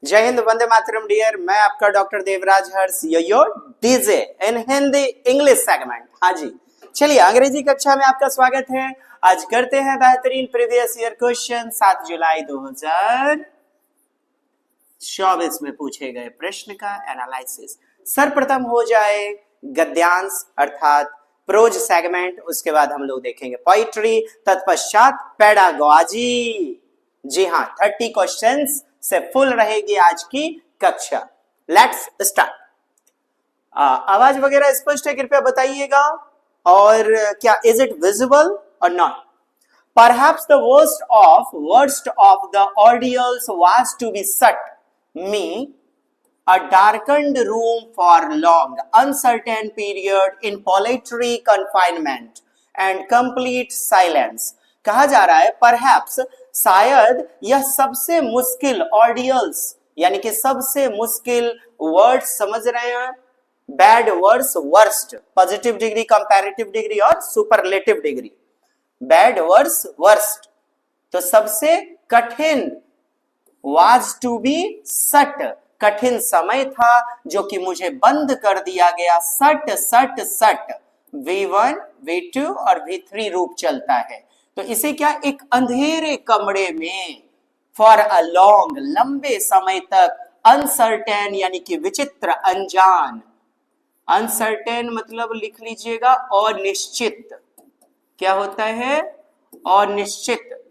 जय हिंद, वंदे मातरम डियर। मैं आपका doctor Devraj Harsh, your DJ in Hindi English segment. हाँ जी, चलिए अंग्रेजी कक्षा में आपका स्वागत है। आज करते हैं बेहतरीन प्रीवियस ईयर क्वेश्चन 7 जुलाई 2024 में पूछे गए प्रश्न का एनालिसिस। सर्वप्रथम हो जाए गद्यांश अर्थात प्रोज सेगमेंट, उसके बाद हम लोग देखेंगे पोइट्री, तत्पश्चात पेडागॉजी। जी हाँ, 30 क्वेश्चंस से फुल रहेगी आज की कक्षा। Let's start. आवाज वगैरह स्पष्ट है, कृपया बताइएगा। और क्या इज इट विजिबल और not? Perhaps the worst of the ordeals was to be shut me a darkened room for long, uncertain period in solitary confinement and complete silence। कहा जा रहा है perhaps, शायद यह सबसे मुश्किल ऑर्डियल्स यानी कि सबसे मुश्किल वर्ड, समझ रहे हैं? Bad words, worst, positive degree, comparative degree और superlative degree. Bad words worst, तो सबसे कठिन वाज टू बी सट, कठिन समय था जो कि मुझे बंद कर दिया गया। सट सट सट, V1 V2 और V3 रूप चलता है। तो इसे क्या, एक अंधेरे कमरे में, फॉर अ लॉन्ग, लंबे समय तक, अनसर्टेन यानी कि विचित्र, अनजान। अनसर्टेन मतलब लिख लीजिएगा अनिश्चित। क्या होता है? अनिश्चित।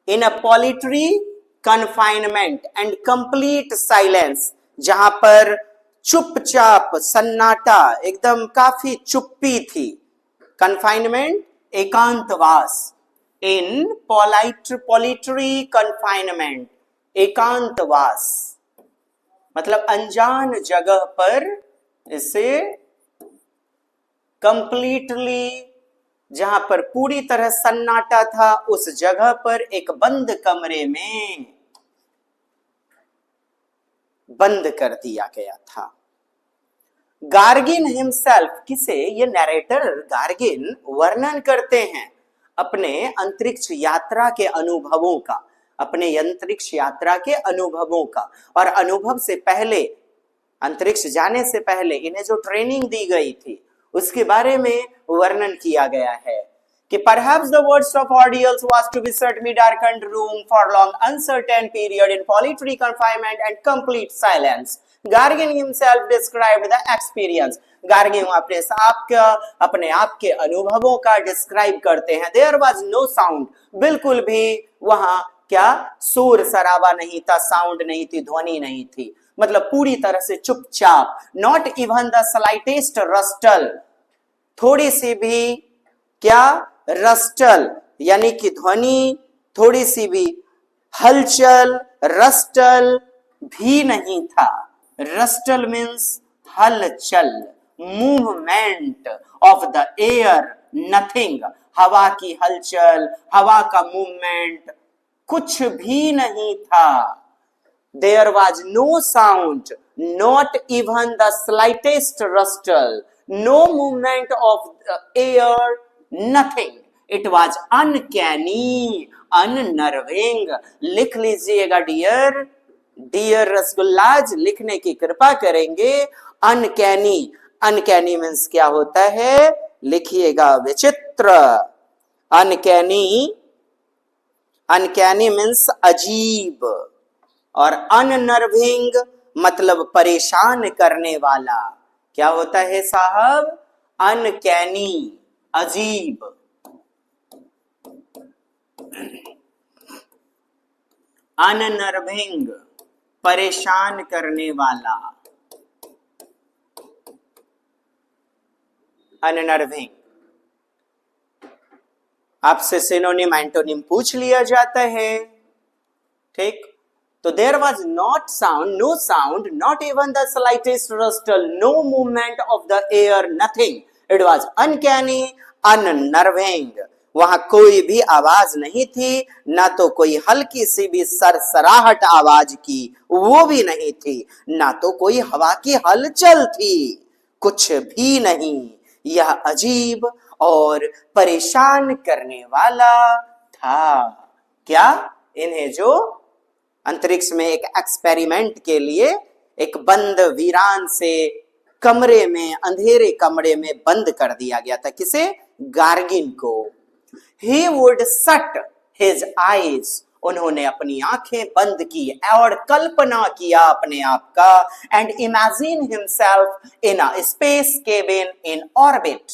In a solitary confinement and complete silence, जहां पर चुपचाप, सन्नाटा, एकदम काफी चुप्पी थी। कन्फाइनमेंट एकांतवास। इन सॉलिटरी कन्फाइनमेंट, एकांतवास मतलब अनजान जगह पर, इसे कंप्लीटली, जहां पर पूरी तरह सन्नाटा था, उस जगह पर एक बंद कमरे में बंद कर दिया गया था। गार्गिन हिमसेल्फ, किसे? ये नरेटर गार्गिन वर्णन करते हैं अपने अंतरिक्ष यात्रा के अनुभवों का, अपने अंतरिक्ष यात्रा के अनुभवों का। और अनुभव से पहले, अंतरिक्ष जाने से पहले इन्हें जो ट्रेनिंग दी गई थी उसके बारे में वर्णन किया गया है कि perhaps the worst of ordeals was to be shut me darkened room for long uncertain period in solitary confinement and complete silence। Gargin himself described the experience। Gagarin अपने आप के अनुभवों का डिस्क्राइब करते हैं। There was no sound, बिल्कुल भी वहां क्या, शोर शराबा नहीं था, साउंड नहीं थी, ध्वनि नहीं थी, मतलब पूरी तरह से चुपचाप। Not even the slightest rustle, थोड़ी सी भी क्या, रस्टल यानी कि ध्वनि, थोड़ी सी भी हलचल, रस्टल भी नहीं था। रस्टल मीन्स हलचल, movement of the air, nothing, हवा की हलचल, हवा का मूवमेंट कुछ भी नहीं था। There was no sound, not even the slightest rustle, no movement of the air, nothing। It was uncanny, unnerving। लिख लीजिएगा डियर, डियर रसगुल्लाज, लिखने की कृपा करेंगे। अनकैनी, अनकैनी मीन्स क्या होता है? लिखिएगा विचित्र। अनकैनी, अनकैनी मीन्स अजीब, और अननर्विंग मतलब परेशान करने वाला। क्या होता है साहब? अनकैनी, अजीब। अननर्विंग, परेशान करने वाला, अननर्विंग। आपसे सिनोनिम एंटोनिम पूछ लिया जाता है, ठीक? तो there was not sound, no sound, not even the slightest rustle, no movement of the air, nothing। It was uncanny, unnerving। वहां कोई भी आवाज नहीं थी, ना तो कोई हल्की सी भी सरसराहट आवाज की, वो भी नहीं थी, ना तो कोई हवा की हलचल थी, कुछ भी नहीं। यह अजीब और परेशान करने वाला था। क्या? इन्हें जो अंतरिक्ष में एक एक्सपेरिमेंट के लिए एक बंद वीरान से कमरे में, अंधेरे कमरे में बंद कर दिया गया था। किसे? गार्गिन को। He would shut his eyes, उन्होंने अपनी आंखें बंद की और कल्पना किया अपने आप का, and imagine himself in a space cabin in orbit.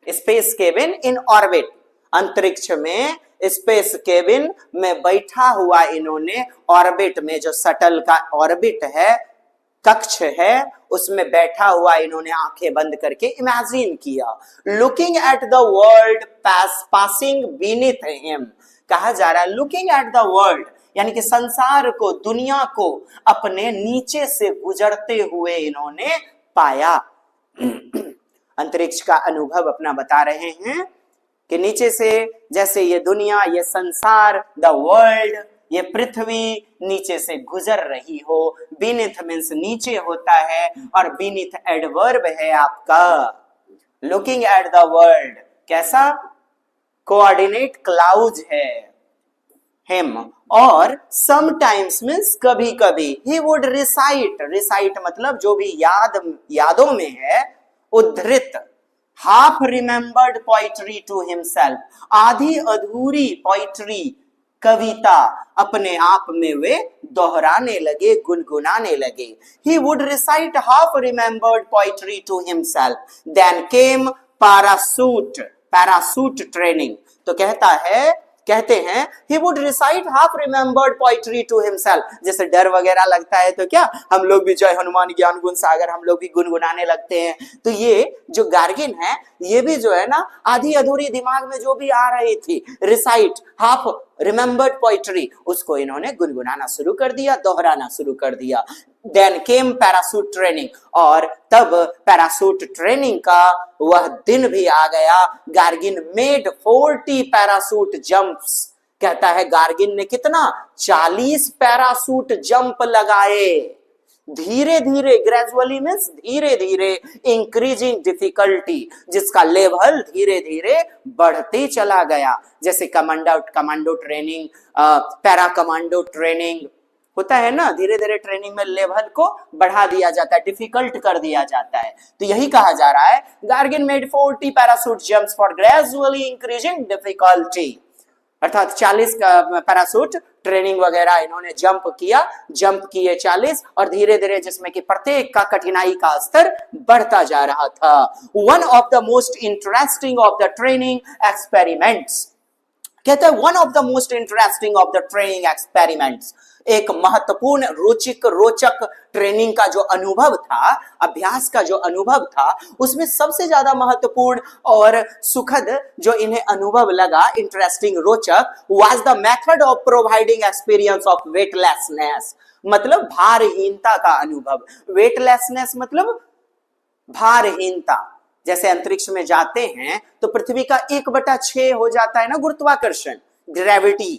Space cabin in orbit, अंतरिक्ष में स्पेस केबिन में बैठा हुआ इन्होंने, ऑर्बिट में जो शटल का ऑर्बिट है, कक्ष है, उसमें बैठा हुआ इन्होंने आंखें बंद करके इमेजिन किया। Looking at the world passing beneath him, कहा जा रहा है लुकिंग एट द वर्ल्ड यानी कि संसार को, दुनिया को अपने नीचे से गुजरते हुए इन्होंने पाया। अंतरिक्ष का अनुभव अपना बता रहे हैं कि नीचे से जैसे ये दुनिया, ये संसार, द वर्ल्ड, ये पृथ्वी नीचे से गुजर रही हो। बीनीथ मीन्स नीचे होता है, और बीनीथ एडवर्ब है आपका। लुकिंग एट द वर्ल्ड कैसा? कोऑर्डिनेट क्लाउज है हिम, और समटाइम्स मीन्स कभी कभी। ही वुड रिसाइट, रिसाइट मतलब जो भी यादों में है, उद्धृत। Half remembered poetry to himself, आधी अधूरी पोइट्री, कविता अपने आप में वे दोहराने लगे, गुनगुनाने लगे। He would recite half remembered poetry to himself. Then came parachute training. तो कहते हैं he would recite half remembered poetry to himself. जैसे डर वगैरह लगता है तो क्या हम लोग भी जय हनुमान ज्ञान गुण सागर हम लोग भी गुनगुनाने लगते हैं। तो ये जो गार्गिन है, ये भी जो है ना, आधी अधूरी दिमाग में जो भी आ रही थी, रिसाइट हाफ रिमेंबर्ड पोइट्री, उसको इन्होंने गुनगुनाना शुरू कर दिया, दोहराना शुरू कर दिया। देन केम पैराशूट ट्रेनिंग, और तब पैराशूट ट्रेनिंग का वह दिन भी आ गया। गार्गिन मेड 40 पैराशूट जंप्स, कहता है गार्गिन ने कितना? 40 पैराशूट जंप लगाए। धीरे धीरे, ग्रेजुअली मीन्स धीरे धीरे, इंक्रीजिंग डिफिकल्टी, जिसका लेवल धीरे धीरे बढ़ते चला गया। जैसे commando training, para commando training होता है ना, धीरे धीरे ट्रेनिंग में लेवल को बढ़ा दिया जाता है, डिफिकल्ट कर दिया जाता है। तो यही कहा जा रहा है, Gagarin made 40 parachute jumps for gradually increasing difficulty, अर्थात 40 का पैराशूट ट्रेनिंग वगैरह इन्होंने जंप किए 40, और धीरे धीरे जिसमें कि प्रत्येक का कठिनाई का स्तर बढ़ता जा रहा था। One of the most interesting of the training experiments, कहते हैं one of the most interesting of the training experiments, एक महत्वपूर्ण रोचक ट्रेनिंग का जो अनुभव था, अभ्यास का जो अनुभव था, उसमें सबसे ज्यादा महत्वपूर्ण और सुखद जो इन्हें अनुभव लगा, इंटरेस्टिंग, रोचक, was the method of providing experience of weightlessness, मतलब भारहीनता का अनुभव। वेटलेसनेस मतलब भारहीनता। जैसे अंतरिक्ष में जाते हैं तो पृथ्वी का 1/6 हो जाता है ना गुरुत्वाकर्षण, ग्रेविटी।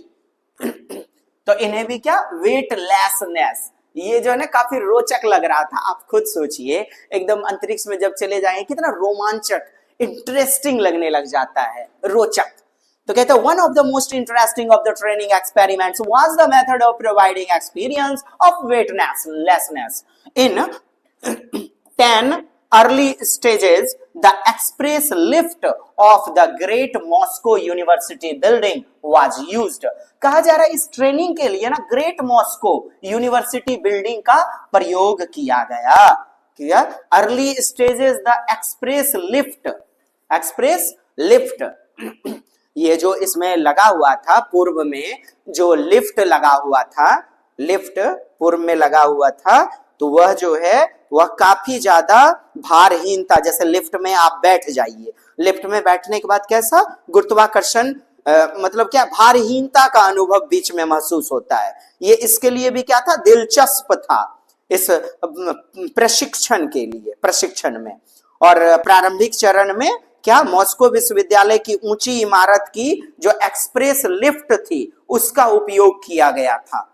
तो इन्हें भी क्या? वेटलेसनेस। ये जो है ना काफी रोचक लग रहा था। आप खुद सोचिए, एकदम अंतरिक्ष में जब चले जाएंगे कितना रोमांचक, इंटरेस्टिंग लगने लग जाता है, रोचक। तो कहते हैं one of the most interesting of the training experiments was the method of providing experience of weightlessness in 10 early stages. The express lift of the Great Moscow University building was used. कहा जा रहा है इस training के लिए ना great Moscow university building का प्रयोग किया गया। Early stages the express lift, ये जो इसमें लगा हुआ था, पूर्व में जो लिफ्ट लगा हुआ था, लिफ्ट पूर्व में लगा हुआ था, तो वह जो है वह काफी ज्यादा भारहीनता। जैसे लिफ्ट में आप बैठ जाइए, लिफ्ट में बैठने के बाद कैसा गुरुत्वाकर्षण, मतलब क्या, भारहीनता का अनुभव बीच में महसूस होता है। ये इसके लिए भी क्या था? दिलचस्प था इस प्रशिक्षण के लिए, प्रशिक्षण में। और प्रारंभिक चरण में क्या, मॉस्को विश्वविद्यालय की ऊंची इमारत की जो एक्सप्रेस लिफ्ट थी उसका उपयोग किया गया था।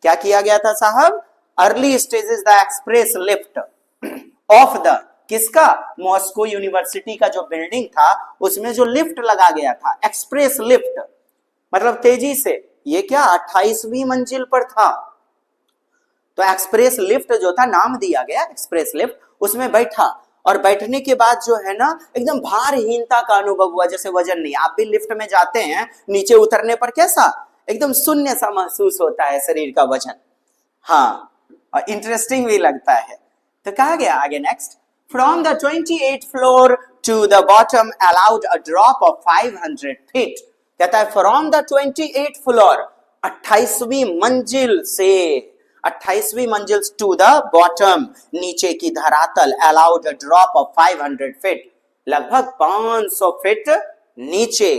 क्या किया गया था साहब? Early stages the express lift off the, किसका? मॉस्को यूनिवर्सिटी का जो बिल्डिंग था उसमें जो लिफ्ट लगा गया था, एक्सप्रेस लिफ्ट, मतलब तेजी से, ये क्या 28वीं मंजिल पर था, तो एक्सप्रेस लिफ्ट जो था, नाम दिया गया एक्सप्रेस लिफ्ट, उसमें बैठा और बैठने के बाद जो है ना एकदम भारहीनता का अनुभव हुआ, जैसे वजन नहीं। आप भी लिफ्ट में जाते हैं, नीचे उतरने पर कैसा एकदम शून्य सा महसूस होता है शरीर का वजन। हाँ, और इंटरेस्टिंग भी लगता है। तो कहा गया आगे next, from the 28th floor to the bottom allowed a drop of 500 feet. कहता है फ्रॉम द 28th फ्लोर, 28वीं मंजिल से, 28वीं मंजिल टू द बॉटम, नीचे की धरातल, allowed a drop of 500 feet, लगभग 500 फीट नीचे।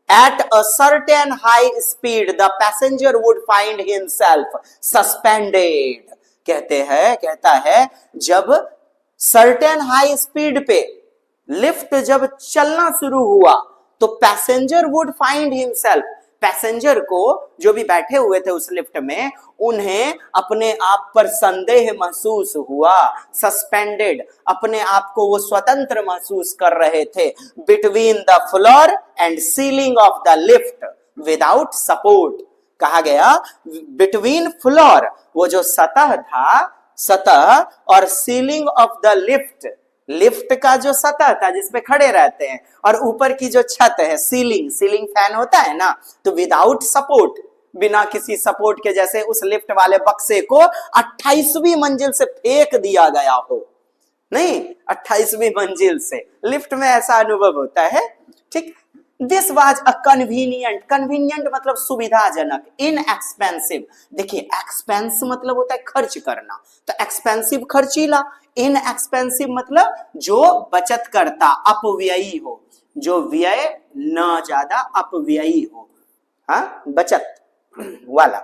At a certain high speed, the passenger would find himself suspended. कहता है जब certain high speed पे लिफ्ट जब चलना शुरू हुआ तो passenger would find himself, passenger को, जो भी बैठे हुए थे उस लिफ्ट में, उन्हें अपने आप पर संदेह महसूस हुआ, सस्पेंडेड, अपने आप को वो स्वतंत्र महसूस कर रहे थे, between the floor and ceiling of the lift without support. कहा गया बिटवीन फ्लोर, वो जो सतह था, सतह, और ceiling of the lift, lift का जो सतह था जिसपे खड़े रहते हैं, और ऊपर की जो छत है, सीलिंग, सीलिंग फैन होता है ना, तो विदाउट सपोर्ट, बिना किसी सपोर्ट के, जैसे उस लिफ्ट वाले बक्से को 28वीं मंजिल से फेंक दिया गया हो। नहीं, 28वीं मंजिल से लिफ्ट में ऐसा अनुभव होता है। ठीक, this was a convenient, convenient मतलब सुविधाजनक, इनएक्सपेंसिव। देखिए एक्सपेंस मतलब होता है खर्च करना, तो एक्सपेंसिव खर्चीला, इनएक्सपेंसिव मतलब जो बचत करता, अपव्ययी हो, जो व्यय न ज्यादा अपव्ययी हो, हाँ, बचत वाला।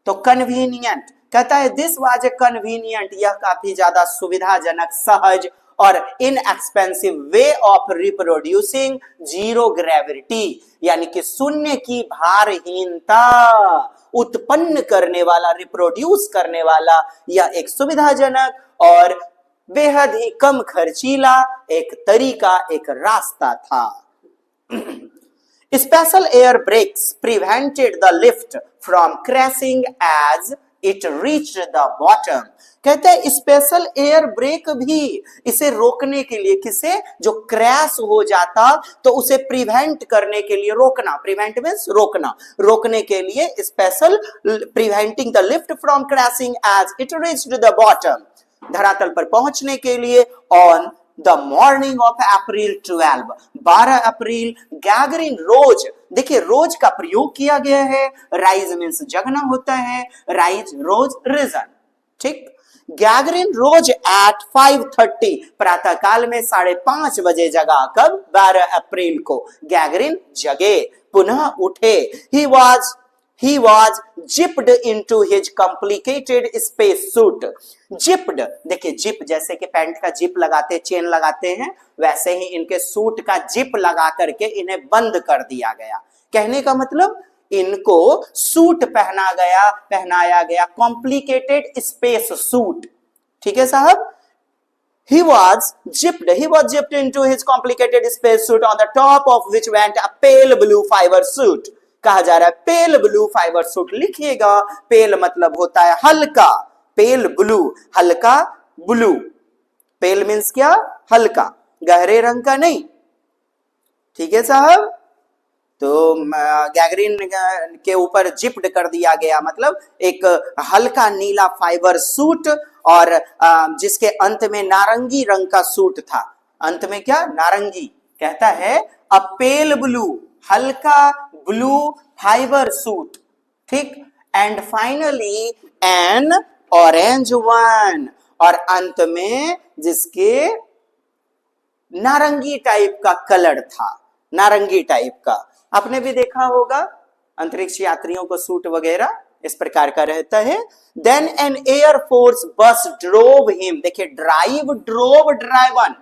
तो कन्वीनियंट, कहता है दिस वाज ए कन्वीनियंट, यह काफी ज्यादा सुविधाजनक, सहज और inexpensive way of reproducing zero gravity, यानी कि शून्य की भारहीनता उत्पन्न करने वाला, रिप्रोड्यूस करने वाला, यह एक सुविधाजनक और बेहद ही कम खर्चीला एक तरीका, एक रास्ता था। Special air brakes prevented the lift from crashing as it reached the bottom. कहते हैं स्पेशल एयर ब्रेक भी इसे रोकने के लिए, किसे, जो क्रैश हो जाता तो उसे प्रिवेंट करने के लिए, रोकना, प्रिवेंट मींस रोकना, रोकने के लिए special, preventing the lift from crashing as it reached the bottom, धरातल पर पहुंचने के लिए। On the morning of April 12 April, Gagarin rose, देखिए रोज का प्रयोग किया गया है, राइज मीन्स जगना होता है, राइज रोज रीजन। ठीक, गैगरिन रोज एट 5:30, प्रातः काल में 5:30 बजे जगा। कब? 12 अप्रैल को गैगरिन जगे, पुनः उठे। He was zipped into his complicated space suit. Zipped, देखिए जिप जैसे कि पैंट का जिप लगाते, चेन लगाते हैं, वैसे ही इनके सूट का जिप लगा करके इन्हें बंद कर दिया गया। कहने का मतलब इनको सूट पहनाया गया, कॉम्प्लिकेटेड स्पेस सूट। ठीक है साहब, He was zipped into his complicated space suit on the top of which went a pale blue fiber suit. कहा जा रहा है पेल ब्लू फाइबर सूट, लिखिएगा, पेल मतलब होता है हल्का, पेल ब्लू, हल्का ब्लू, पेल मीन्स क्या, हल्का, गहरे रंग का नहीं। ठीक है साहब, तो गैगरिन के ऊपर जिप्ड कर दिया गया, मतलब एक हल्का नीला फाइबर सूट, और जिसके अंत में नारंगी रंग का सूट था, अंत में क्या, नारंगी। कहता है अ पेल ब्लू, हल्का ब्लू फाइबर सूट। ठीक, and finally N orange one, और अंत में जिसके नारंगी टाइप का कलर था, नारंगी टाइप का। आपने भी देखा होगा अंतरिक्ष यात्रियों को सूट वगैरह इस प्रकार का रहता है। देन एन एयरफोर्स बस ड्रोव हिम, देखिए ड्राइव, ड्रोव, ड्राइवन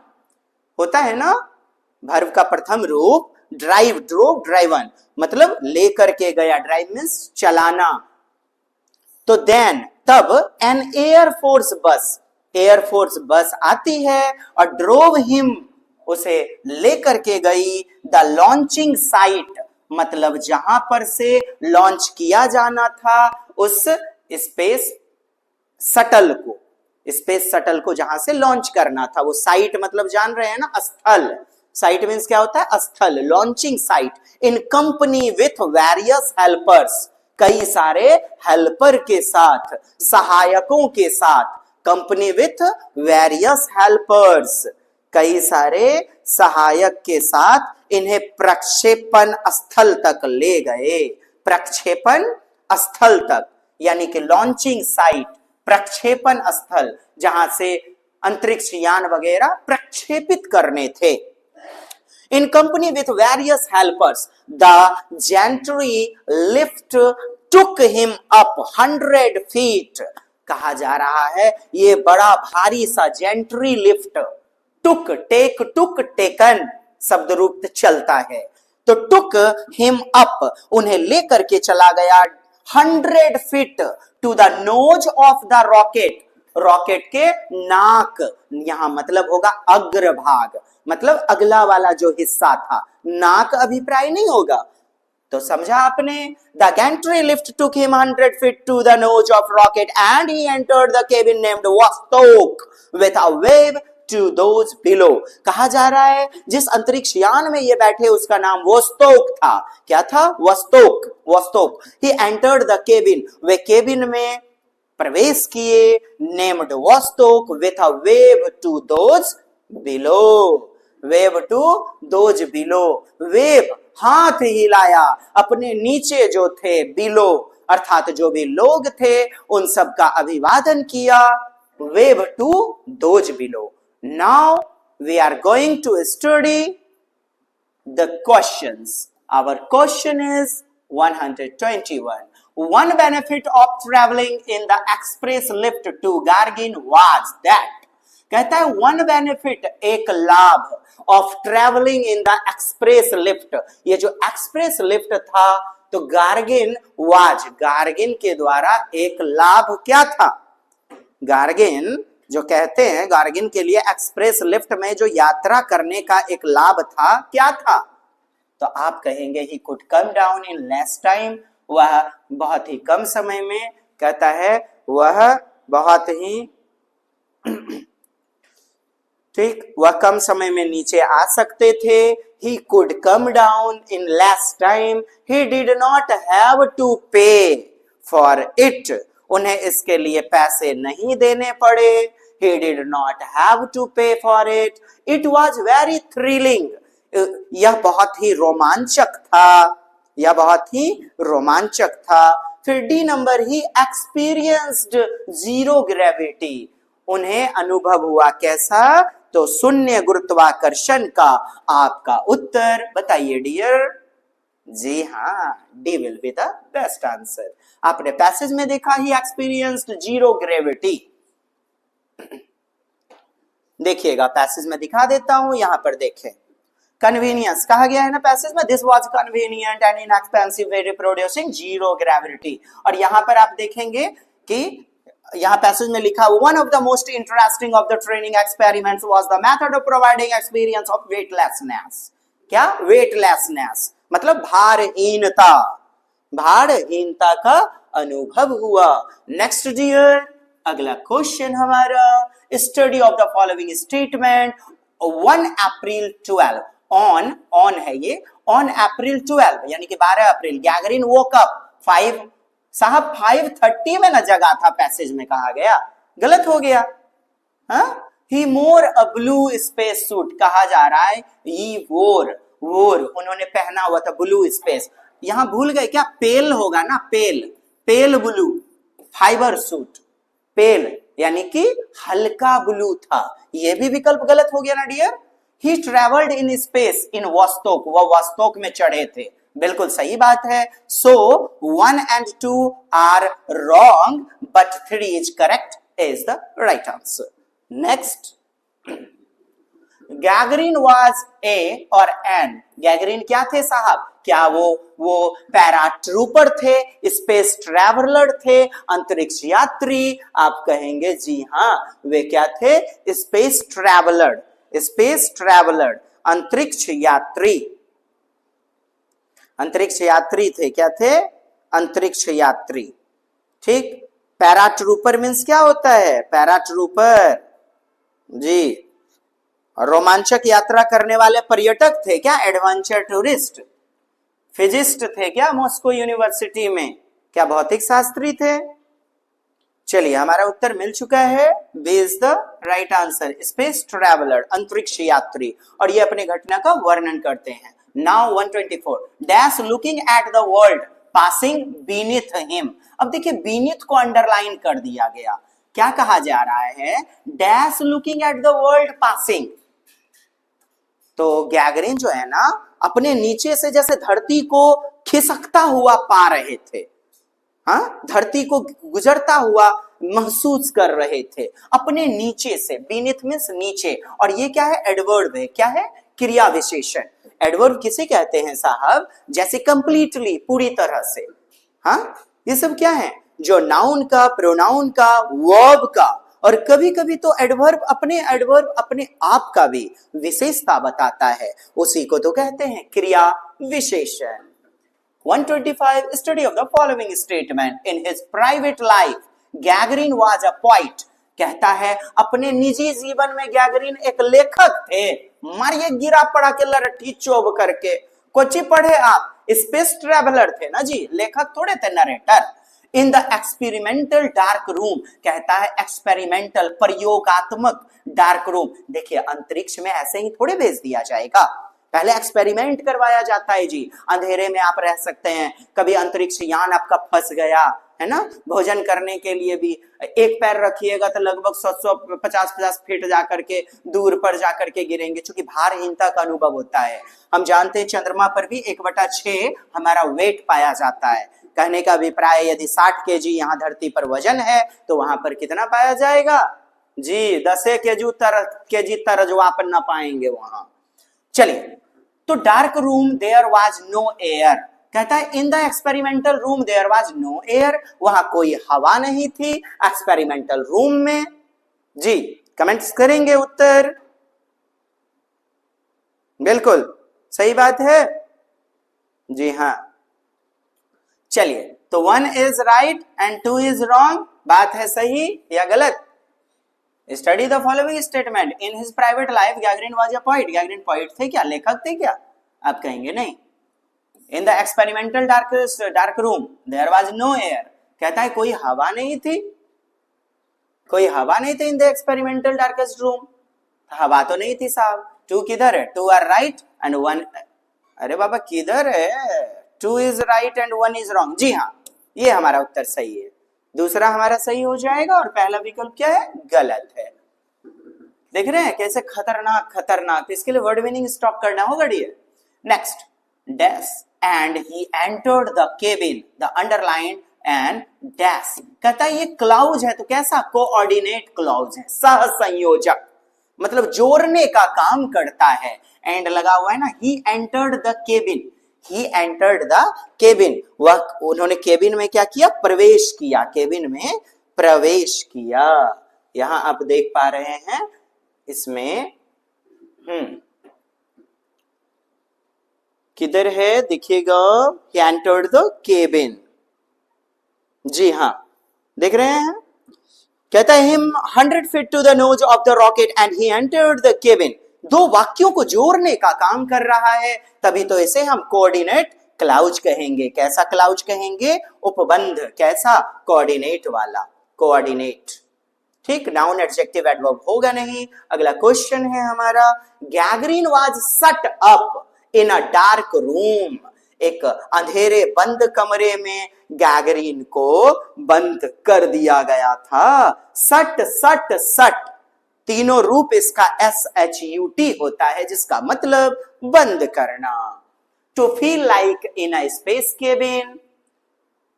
होता है ना, वर्ब का प्रथम रूप ड्राइव, ड्रोव, ड्राइवन मतलब लेकर के गया, ड्राइव मींस चलाना। तो देन तब एन एयरफोर्स बस आती है और ड्रोव हिम, उसे लेकर के गई द लॉन्चिंग साइट, मतलब जहां पर से लॉन्च किया जाना था उस स्पेस शटल को, स्पेस शटल को जहां से लॉन्च करना था। वो साइट मतलब जान रहे हैं ना, स्थल। साइट मीन्स क्या होता है? स्थल, launching site. In company with various helpers, कई सारे हेल्पर के साथ, सहायकों के साथ। कंपनी विथ वेरियस हेल्पर्स, कई सारे सहायक के साथ इन्हें प्रक्षेपण स्थल तक ले गए। प्रक्षेपण स्थल तक यानी कि लॉन्चिंग साइट, प्रक्षेपण स्थल, जहां से अंतरिक्ष यान वगैरह प्रक्षेपित करने थे। In company with various helpers the gantry lift took him up 100 feet. कहा जा रहा है ये बड़ा भारी सा gantry lift, took, take, took, taken शब्द रूप चलता है। तो टुक हिम अप, उन्हें लेकर के चला गया 100 feet to the nose of the rocket. Rocket के नाक, यहां मतलब होगा अग्रभाग, मतलब अगला वाला जो हिस्सा था। नाक अभिप्राय नहीं होगा, तो समझा आपने? The Gentry lift took him 100 feet to the nose of rocket and he entered the cabin named Vostok with a wave to those below। कहा जा रहा है जिस अंतरिक्ष यान में ये बैठे उसका नाम वोस्तोक था। क्या था? Vostok, Vostok. He entered the cabin, way cabin में प्रवेश किए, named Vostok with a wave to those below। Wave to those below, wave हाथ हिलाया अपने नीचे जो थे, बिलो अर्थात जो भी लोग थे उन सब का अभिवादन किया। Wave to those below. Now we are going to study the questions. Our question is 121। One benefit of traveling in the express lift to Gargin was that, कहता है वन बेनिफिट, एक लाभ, of travelling in the express lift, ये जो express lift था, तो Gagarin was, Gagarin के द्वारा एक लाभ क्या था? गार्गिन जो कहते हैं, गार्गिन के लिए एक्सप्रेस लिफ्ट में जो यात्रा करने का एक लाभ था, क्या था? तो आप कहेंगे he could come down in less time, वह बहुत ही कम समय में, कहता है वह बहुत ही ठीक, वह कम समय में नीचे आ सकते थे। He could come down in less time. He did not have to pay for it. उन्हें इसके लिए पैसे नहीं देने पड़े। He did not have to pay for it. It was very thrilling. यह बहुत ही रोमांचक था, यह बहुत ही रोमांचक था। फिर डी नंबर, ही एक्सपीरियंस्ड जीरो ग्रेविटी, उन्हें अनुभव हुआ कैसा? तो शून्य गुरुत्वाकर्षण का। आपका उत्तर बताइए डियर। जी हाँ, D will be the best answer. आपने पैसेज में देखा ही एक्सपीरियंस्ड जीरो ग्रेविटी। देखिएगा पैसेज में दिखा देता हूं, यहां पर देखें। कन्वीनियंस कहा गया है ना पैसेज में, this was convenient and inexpensive way reproducing zero gravity. और यहां पर आप देखेंगे कि यहाँ पैसेज में लिखा, one of the most interesting of the training experiments was the method of providing experience of weightlessness. क्या? वेटलेसनेस मतलब भारहीनता, भारहीनता का अनुभव हुआ। नेक्स्ट डियर, अगला क्वेश्चन हमारा, study of the following statement. 1 April 12 on है ये, ऑन अप्रैल 12 यानी कि 12 अप्रैल गैगरिन वोक अप 5 साहब 5:30 में न जगा था, पैसेज में कहा गया, गलत हो गया। ही मोर अ ब्लू स्पेस सूट, कहा जा रहा है ही वोर, उन्होंने पहना हुआ था ब्लू स्पेस। यहां भूल गए क्या? पेल होगा ना, पेल, पेल ब्लू, फाइबर सूट, पेल यानी कि हल्का ब्लू था, यह भी विकल्प गलत हो गया ना dear. He travelled in space in Vostok, वह वोस्तोक में चढ़े थे, बिल्कुल सही बात है। सो 1 and 2 are wrong but 3 is correct, is the right answer. Next, Gagarin was a और एन, गैगरिन क्या थे साहब? क्या वो पैराट्रूपर थे, स्पेस ट्रैवलर थे, अंतरिक्ष यात्री? आप कहेंगे जी हां, वे क्या थे? स्पेस ट्रैवलर, स्पेस ट्रैवलर, अंतरिक्ष यात्री, अंतरिक्ष यात्री थे। क्या थे? अंतरिक्ष यात्री। ठीक, पैराट्रूपर मीन्स क्या होता है? पैराट्रूपर जी रोमांचक यात्रा करने वाले पर्यटक थे क्या? Adventure tourist. फिजिस्ट थे क्या मॉस्को यूनिवर्सिटी में? क्या भौतिक शास्त्री थे? चलिए हमारा उत्तर मिल चुका है, B is the right answer, space traveller, अंतरिक्ष यात्री। और ये अपने घटना का वर्णन करते हैं। Now 124 dash looking at the world passing beneath him. अब देखिए बीनीथ को अंडरलाइन कर दिया गया। क्या कहा जा रहा है? Dash looking at the world passing. तो गैगरिन जो है ना अपने नीचे से जैसे धरती को खिसकता हुआ पा रहे थे, हाँ धरती को गुजरता हुआ महसूस कर रहे थे अपने नीचे से। बीनीथ मीन्स नीचे, और ये क्या है? एडवर्ब है। क्या है? क्रिया विशेषण। एडवर्ब किसे कहते हैं साहब? जैसे कंप्लीटली, पूरी तरह से। हाँ ये सब क्या है? जो नाउन का, प्रोनाउन का, वर्ब का, और कभी कभी तो एडवर्ब अपने आप का भी विशेषता बताता है, उसी को तो कहते हैं क्रिया विशेषण। 125 study of the following statement in his private life Gagarin was a poet। कहता है अपने निजी जीवन में गैगरिन एक लेखक थे। मारिए गिरा पड़ा के लड़ठी चोब करके। कोची पढ़े आप? स्पेस ट्रैवलर थे ना जी, लेखक थोड़े थे, narrator. In the experimental dark room, कहता है एक्सपेरिमेंटल प्रयोगात्मक डार्क रूम। देखिए अंतरिक्ष में ऐसे ही थोड़े भेज दिया जाएगा, पहले एक्सपेरिमेंट करवाया जाता है जी। अंधेरे में आप रह सकते हैं, कभी अंतरिक्ष यान आपका फंस गया है ना, भोजन करने के लिए भी एक पैर रखिएगा तो लगभग 100-150 फीट जाकर के दूर पर जाकर के गिरेंगे, क्योंकि भारहीनता का अनुभव होता है। हम जानते हैं चंद्रमा पर भी 1/6 हमारा वेट पाया जाता है। कहने का अभिप्राय यदि 60 केजी यहाँ धरती पर वजन है तो वहां पर कितना पाया जाएगा जी? 10 केजी तरजवा पर ना पाएंगे वहां। चलिए तो dark room there was no air. कहता है in the experimental room there was no air, वहां कोई हवा नहीं थी एक्सपेरिमेंटल रूम में जी। कमेंट्स करेंगे उत्तर। बिल्कुल सही बात है जी हाँ। चलिए तो 1 is right and 2 is wrong. बात है सही या गलत? Study the following statement in his private life Gagarin was a poet. Gagarin poet थे क्या? लेखक थे क्या? आप कहेंगे नहीं। In the experimental dark room there was no air, कहता है कोई हवा नहीं थी, कोई हवा नहीं थी इन द एक्सपेरिमेंटल डार्केस्ट रूम। हवा तो नहीं थी साहब। 2 किधर है? 2 आर राइट एंड 1, अरे बाबा किधर है? 2 is right and 1 is wrong. जी हाँ ये हमारा उत्तर सही है, दूसरा हमारा सही हो जाएगा और पहला विकल्प क्या है? गलत है। देख रहे हैं कैसे खतरनाक खतरनाक, इसके लिए वर्ड मीनिंग स्टॉक करना होगा dear. Next dash and he entered the cabin the underline and dash. कहता है ये क्लाउज है तो कैसा? कोऑर्डिनेट क्लाउज है, सह संयोजक, मतलब जोड़ने का काम करता है। एंड लगा हुआ है ना। ही entered the cabin, he entered the cabin, वह उन्होंने केबिन में क्या किया? प्रवेश किया, केबिन में प्रवेश किया। यहां आप देख पा रहे हैं इसमें किधर है देखिएगा? he entered the cabin। जी हाँ देख रहे हैं, कहता है him 100 feet to the nose of the rocket and he entered the cabin। दो वाक्यों को जोड़ने का काम कर रहा है, तभी तो इसे हम कोऑर्डिनेट क्लाउज कहेंगे। कैसा क्लाउज कहेंगे? उपबंध। कैसा? कोऑर्डिनेट वाला, कोऑर्डिनेट। ठीक, नाउन एडजेक्टिव एडवर्ब होगा नहीं। अगला क्वेश्चन है हमारा, गैगरिन वाज सट up in a dark room. एक अंधेरे बंद कमरे में गैगरिन को बंद कर दिया गया था। सट सट सट, तीनों रूप इसका SHUT होता है, जिसका मतलब बंद करना। To feel like in a space cabin,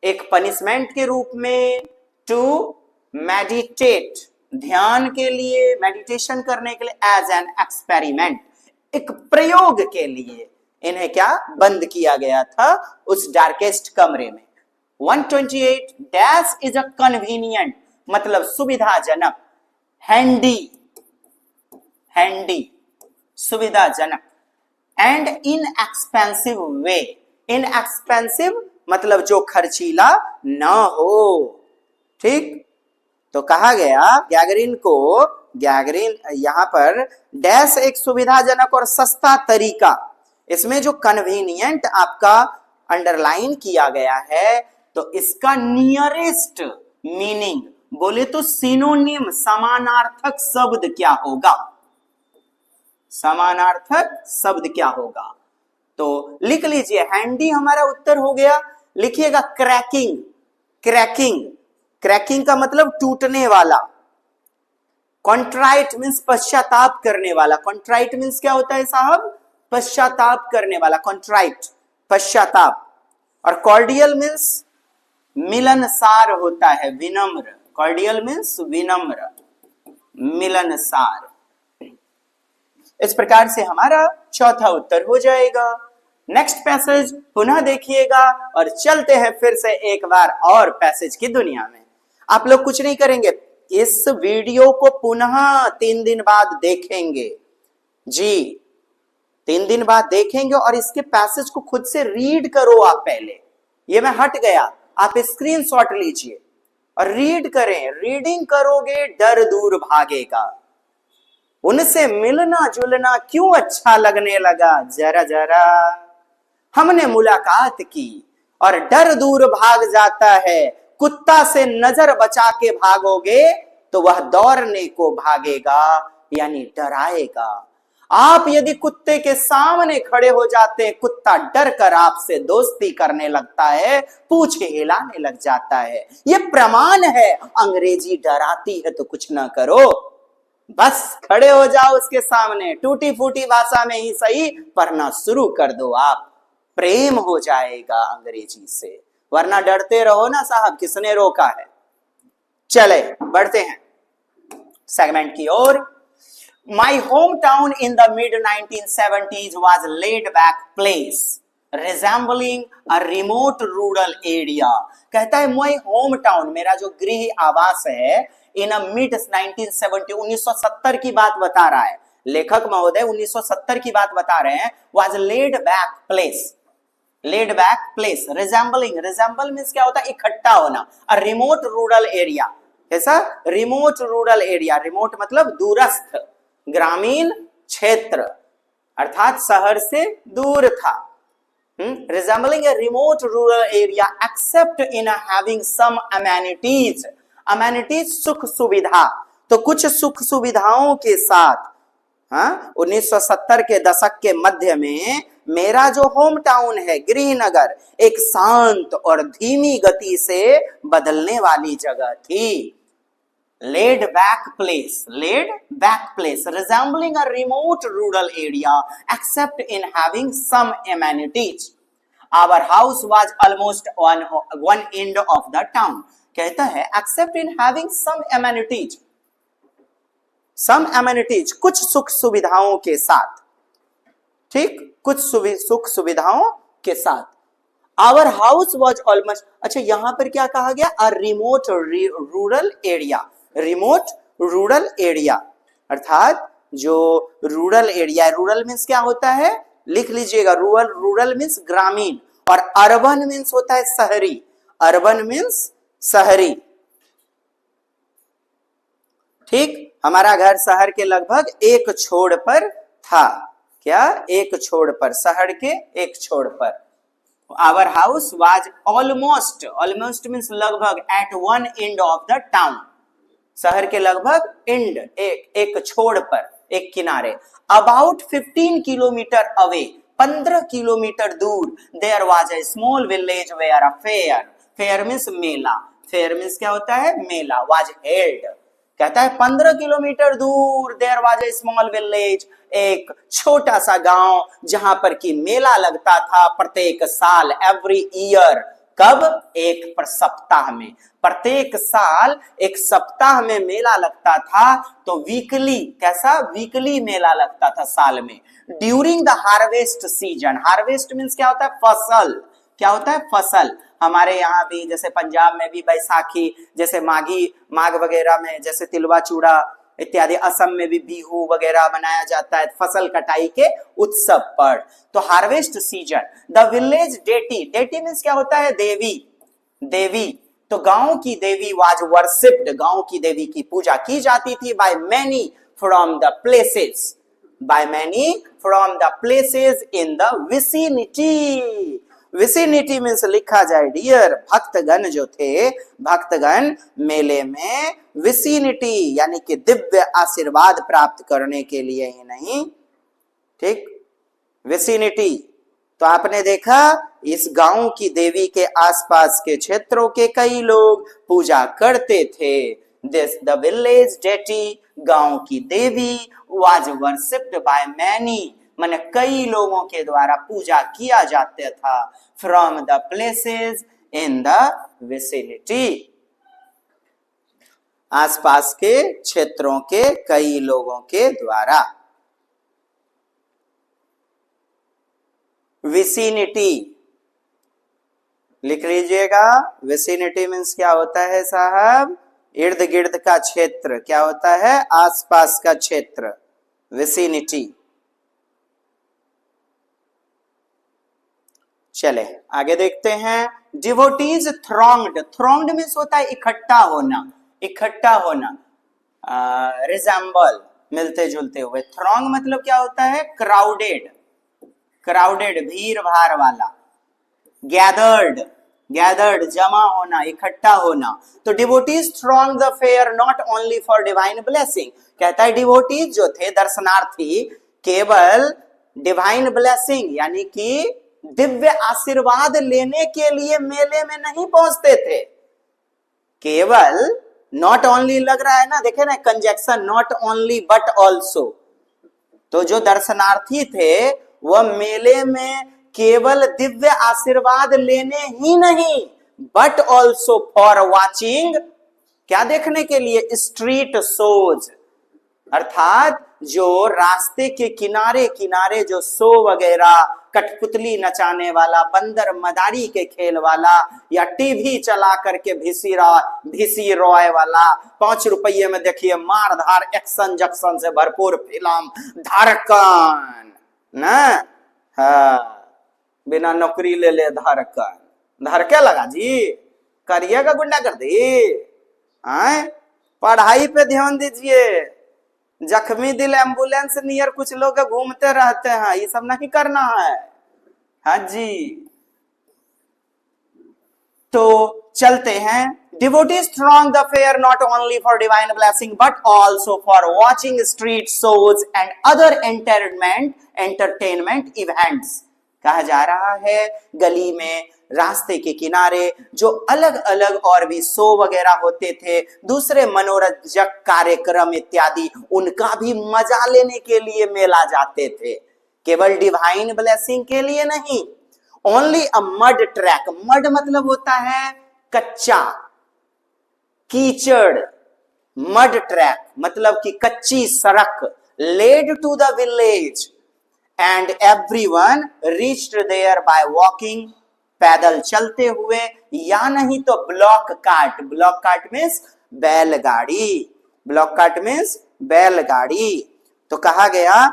एक पनिशमेंट के रूप में। टू मेडिटेट, ध्यान के लिए, मेडिटेशन करने के लिए। एज एन एक्सपेरिमेंट, एक प्रयोग के लिए इन्हें क्या बंद किया गया था उस डार्केस्ट कमरे में। 128 डैश इज अ कन्वीनियंट, मतलब सुविधाजनक, हैंडी, हैंडी सुविधाजनक। एंड इनएक्सपेंसिव वे, इनएक्सपेंसिव मतलब जो खर्चीला ना हो, ठीक, तो कहा गया गैगरिन यहां पर डैश एक सुविधाजनक और सस्ता तरीका, इसमें जो कन्वीनियंट आपका अंडरलाइन किया गया है, तो इसका नियरेस्ट मीनिंग बोले तो सिनोनिम समानार्थक शब्द क्या होगा, समानार्थक शब्द क्या होगा, तो लिख लीजिए। हैंडी हमारा उत्तर हो गया। लिखिएगा क्रैकिंग, क्रैकिंग का मतलब टूटने वाला। कॉन्ट्राइट मीन्स पश्चाताप करने वाला। कॉन्ट्राइट मीन्स क्या होता है साहब, पश्चाताप करने वाला, कॉन्ट्राइट पश्चाताप। और कॉर्डियल मीन्स मिलनसार होता है, विनम्र। कॉर्डियल मीन्स विनम्र, मिलनसार। इस प्रकार से हमारा चौथा उत्तर हो जाएगा। नेक्स्ट पैसेज पुनः देखिएगा और चलते हैं फिर से एक बार और पैसेज की दुनिया में। आप लोग कुछ नहीं करेंगे, इस वीडियो को पुनः 3 दिन बाद देखेंगे जी, 3 दिन बाद देखेंगे और इसके पैसेज को खुद से रीड करो आप पहले। ये मैं हट गया, आप स्क्रीनशॉट लीजिए और रीड करें। रीडिंग करोगे डर दूर भागेगा। उनसे मिलना जुलना क्यों अच्छा लगने लगा, जरा जरा हमने मुलाकात की और डर दूर भाग जाता है। कुत्ता से नजर बचा के भागोगे तो वह दौड़ने को भागेगा, यानी डराएगा। आप यदि कुत्ते के सामने खड़े हो जाते हैं, कुत्ता डर कर आपसे दोस्ती करने लगता है, पूंछ हिलाने लग जाता है। यह प्रमाण है, अंग्रेजी डराती है तो कुछ ना करो, बस खड़े हो जाओ उसके सामने, टूटी फूटी भाषा में ही सही पढ़ना शुरू कर दो, आप प्रेम हो जाएगा अंग्रेजी से। वरना डरते रहो ना साहब, किसने रोका है। चले बढ़ते हैं सेगमेंट की ओर। My home town in the mid 1970s was laid back place resembling a remote rural area। कहता है माई होम टाउन, मेरा जो गृह आवास है, इन मिड 1970 1970 की बात बता रहा है लेखक महोदय, 1970 की बात बता रहे हैं। Was laid back place, lead back place, resembling, resemble means क्या होता है, इकट्ठा होना। अ रिमोट रूरल एरिया, कैसा, रिमोट रूरल एरिया, रिमोट मतलब दूरस्थ, ग्रामीण क्षेत्र अर्थात शहर से दूर था। resembling a remote rural area except in having some amenities। amenities सुख सुविधा, तो कुछ सुख सुविधाओं के साथ। 1970 के दशक के मध्य में मेरा जो होम टाउन है, गृहनगर, एक शांत और धीमी गति से बदलने वाली जगह थी। laid back place, resembling a remote rural area except in having some amenities। Our house was almost on one end of the town। कहता है except in having some amenities, कुछ सुख सुविधाओं के साथ, ठीक, कुछ सुख सुविधाओं के साथ। Our house was almost, अच्छा यहां पर क्या कहा गया, a remote rural area, remote rural area अर्थात जो रूरल एरिया, रूरल मीन्स क्या होता है, लिख लीजिएगा, रूरल मीन्स ग्रामीण और अर्बन मीन्स होता है शहरी, अर्बन मीन्स शहरी। ठीक, हमारा घर शहर के लगभग एक छोर पर था, क्या, एक छोर पर, शहर के एक छोर पर। Our house was almost, almost means लगभग, at one end of the town, शहर के लगभग एंड, एक छोर पर, एक किनारे। अबाउट 15 किलोमीटर अवे, 15 किलोमीटर दूर, there was a small village where a fair, fair means मेला, फेयर मीन्स क्या होता है, मेला, वाज हेल्ड। कहता है 15 किलोमीटर दूर, there was a small village, एक छोटा सा गांव जहां पर कि मेला लगता था प्रत्येक साल, एवरी ईयर। कब, एक सप्ताह में, प्रत्येक साल एक सप्ताह में मेला लगता था। तो वीकली, कैसा, वीकली मेला लगता था साल में। During the harvest season, harvest means क्या होता है, फसल, क्या होता है, फसल। हमारे यहाँ भी जैसे पंजाब में भी बैसाखी, जैसे माघ वगैरह में जैसे तिलवा चूड़ा इत्यादि, असम में भी बिहू वगैरह मनाया जाता है फसल कटाई के उत्सव पर। तो harvest season, the village deity, deity means क्या होता है, देवी, देवी, तो गांव की देवी वाज वर्शिप्ड, गांव की देवी की पूजा की जाती थी by many from the places, by many from the places in the vicinity. vicinity means लिखा जाए डियर, भक्तगण जो थे, भक्तगण मेले में vicinity यानी कि दिव्य आशीर्वाद प्राप्त करने के लिए ही नहीं, ठीक, vicinity। तो आपने देखा इस गांव की देवी के आसपास के क्षेत्रों के कई लोग पूजा करते थे। This the village deity, गांव की देवी was worshipped by many, माने कई लोगों के द्वारा पूजा किया जाता था from the places in the vicinity, आसपास के क्षेत्रों के कई लोगों के द्वारा। विसिनिटी लिख लीजिएगा। विसिनिटी मीन्स क्या होता है साहब? इर्द गिर्द का क्षेत्र। क्या होता है? आसपास का क्षेत्र, विसिनिटी। चले आगे देखते हैं। डिवोटीज थ्रॉन्ग्ड, थ्रॉन्ग्ड मीन्स होता है इकट्ठा होना, इकट्ठा होना, रिजेंबल मिलते जुलते हुए। थ्रॉन्ग मतलब क्या होता है? क्राउडेड, क्राउडेड भीड़ भाड़ वाला। गैदर्ड, गैदर्ड जमा होना, इकट्ठा होना। तो devotees throng the fair not only for divine blessing, कहता है डिवोटीज जो थे, दर्शनार्थी, केवल डिवाइन ब्लेसिंग यानी कि दिव्य आशीर्वाद लेने के लिए मेले में नहीं पहुंचते थे। केवल नॉट ओनली लग रहा है ना, देखे ना conjunction, not only but also. तो जो दर्शनार्थी थे वह मेले में केवल दिव्य आशीर्वाद लेने ही नहीं, बट ऑल्सो फॉर वाचिंग, क्या देखने के लिए? स्ट्रीट शोज, अर्थात जो रास्ते के किनारे किनारे जो शो वगैरह, कठपुतली नचाने वाला, बंदर मदारी के खेल वाला, या टीवी चला करके भिसी रॉय वाला, 5 रुपये में देखिए मारधार एक्शन जक्शन से भरपूर फिल्म धड़कन ना, हाँ, बिना नौकरी ले ले धड़कन, धड़के लगा जी, करिएगा गुंडागर्दी, पढ़ाई पे ध्यान दीजिए। जख्मी दिल एम्बुलेंस नियर कुछ लोग घूमते रहते हैं, ये सब नहीं करना है। हाँ जी, तो चलते हैं। Devotees throng the fair not only for divine blessing but also for watching street shows and other entertainment events। कहा जा रहा है गली में, रास्ते के किनारे जो अलग अलग और भी शो वगैरह होते थे, दूसरे मनोरंजक कार्यक्रम इत्यादि, उनका भी मजा लेने के लिए मेला जाते थे, केवल डिवाइन ब्लेसिंग के लिए नहीं। Only a mud track, mud मतलब होता है कच्चा, कीचड़, मड ट्रैक मतलब कि कच्ची सड़क, led to the village and everyone reached there by walking, पैदल चलते हुए, या नहीं तो block cart, block cart means बैलगाड़ी, ब्लॉक कार्ट मीन्स बैलगाड़ी। तो कहा गया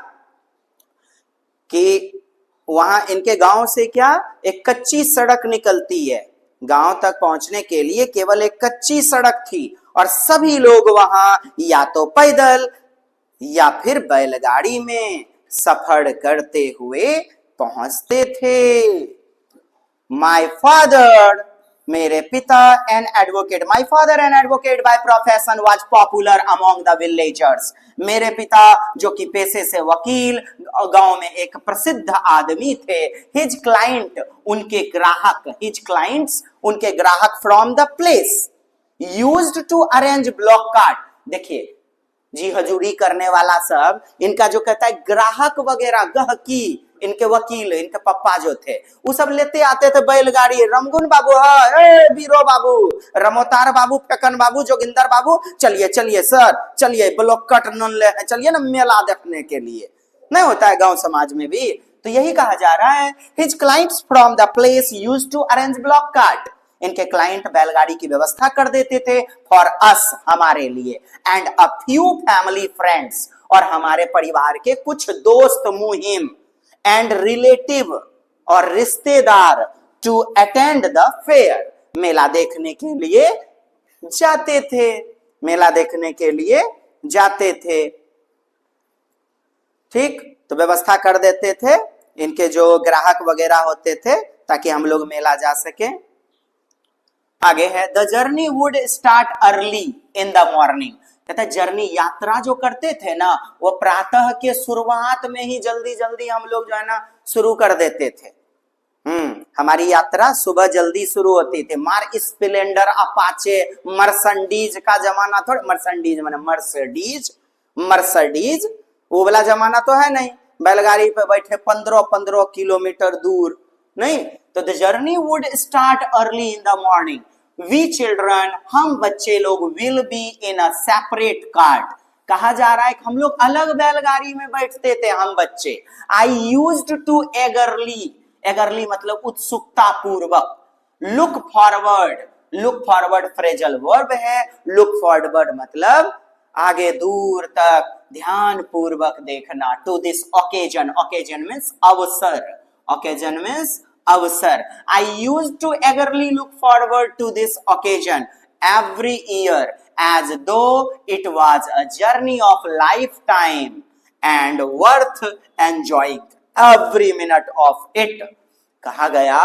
कि वहां इनके गांव से क्या एक कच्ची सड़क निकलती है, गांव तक पहुंचने के लिए केवल एक कच्ची सड़क थी, और सभी लोग वहां या तो पैदल या फिर बैलगाड़ी में सफर करते हुए पहुंचते थे। माय फादर, मेरे पिता, an advocate, my father an advocate by profession was popular among the villagers, मेरे पिता जो कि पेशे से वकील, गांव में एक प्रसिद्ध आदमी थे। हिज क्लाइंट, उनके ग्राहक, हिज क्लाइंट्स, उनके ग्राहक from the place used to arrange block cart. देखिए जी हजूरी करने वाला सब, इनका जो कहता है ग्राहक वगैरह, गहकी, इनके वकील, इनके पप्पा जो थे, वो सब लेते आते थे बैलगाड़ी। रमगुन बाबू है, बीरो बाबू, रमोतार बाबू, फेकन बाबू, जोगिंदर बाबू, चलिए चलिए सर, चलिए ब्लॉक कट नन ले, चलिए ना मेला देखने के लिए। नहीं होता है गांव समाज में भी, तो यही कहा जा रहा है। His clients from the place used to arrange block cart, इनके क्लाइंट बैलगाड़ी की व्यवस्था कर देते थे फॉर अस, हमारे लिए, and a few family friends, और हमारे परिवार के कुछ दोस्त मुहिम, एंड रिलेटिव और रिश्तेदार, टू अटेंड द फेयर, मेला देखने के लिए जाते थे, मेला देखने के लिए जाते थे। ठीक, तो व्यवस्था कर देते थे इनके जो ग्राहक वगैरह होते थे ताकि हम लोग मेला जा सके। आगे है the journey would start early in the morning. कहता है जर्नी यात्रा जो करते थे ना वो प्रातः के शुरुआत में ही जल्दी जल्दी हम लोग जो है ना शुरू कर देते थे। हमारी यात्रा सुबह जल्दी शुरू होती थी। मार्क स्प्लेंडर, अपाचे, मर्सिडीज का जमाना थोड़ा, मर्सिडीज माने मर्सिडीज, मर्सिडीज वो वाला जमाना तो है नहीं, बैलगाड़ी पे बैठे 15-15 किलोमीटर दूर नहीं। तो the journey would start early in the morning. We children, हम बच्चे लोग, will be in a separate cart. कहा जा रहा है कि हम लोग अलग बैलगाड़ी में बैठते थे हम बच्चे। I used to eagerly, eagerly मतलब उत्सुकता पूर्वक। Look forward, look forward phrasal verb है। लुक फॉरवर्ड मतलब आगे दूर तक ध्यान पूर्वक देखना। To this occasion, occasion means अवसर, ओकेजन मीन्स अवसर। I use to eagerly look forward to this occasion every year as though it was a journey of lifetime and worth enjoying every minute of it। कहा गया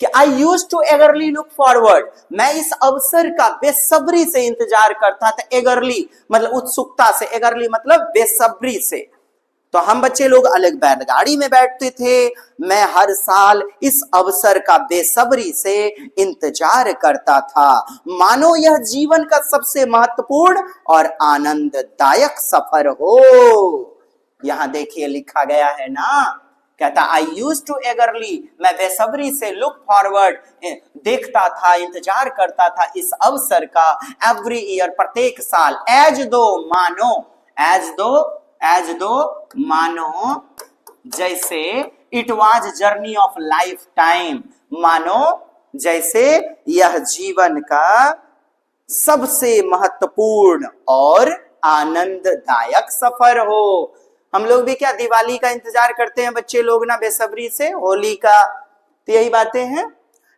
कि आई use to eagerly look forward, मैं इस अवसर का बेसब्री से इंतजार करता था। एगरली मतलब उत्सुकता से, एगरली मतलब बेसब्री से। तो हम बच्चे लोग अलग बैलगाड़ी में बैठते थे। मैं हर साल इस अवसर का बेसब्री से इंतजार करता था, मानो यह जीवन का सबसे महत्वपूर्ण और आनंददायक सफर हो। यहां देखिए लिखा गया है ना, कहता आई यूज टू एगरली, मैं बेसब्री से, लुक फॉरवर्ड देखता था, इंतजार करता था इस अवसर का, एवरी ईयर प्रत्येक साल, एज दो मानो, एज दो, एज दो मानो जैसे, it was journey of life time, मानो जैसे यह जीवन का सबसे महत्वपूर्ण और आनंददायक सफर हो। हम लोग भी क्या दिवाली का इंतजार करते हैं बच्चे लोग ना बेसब्री से, होली का, तो यही बातें हैं।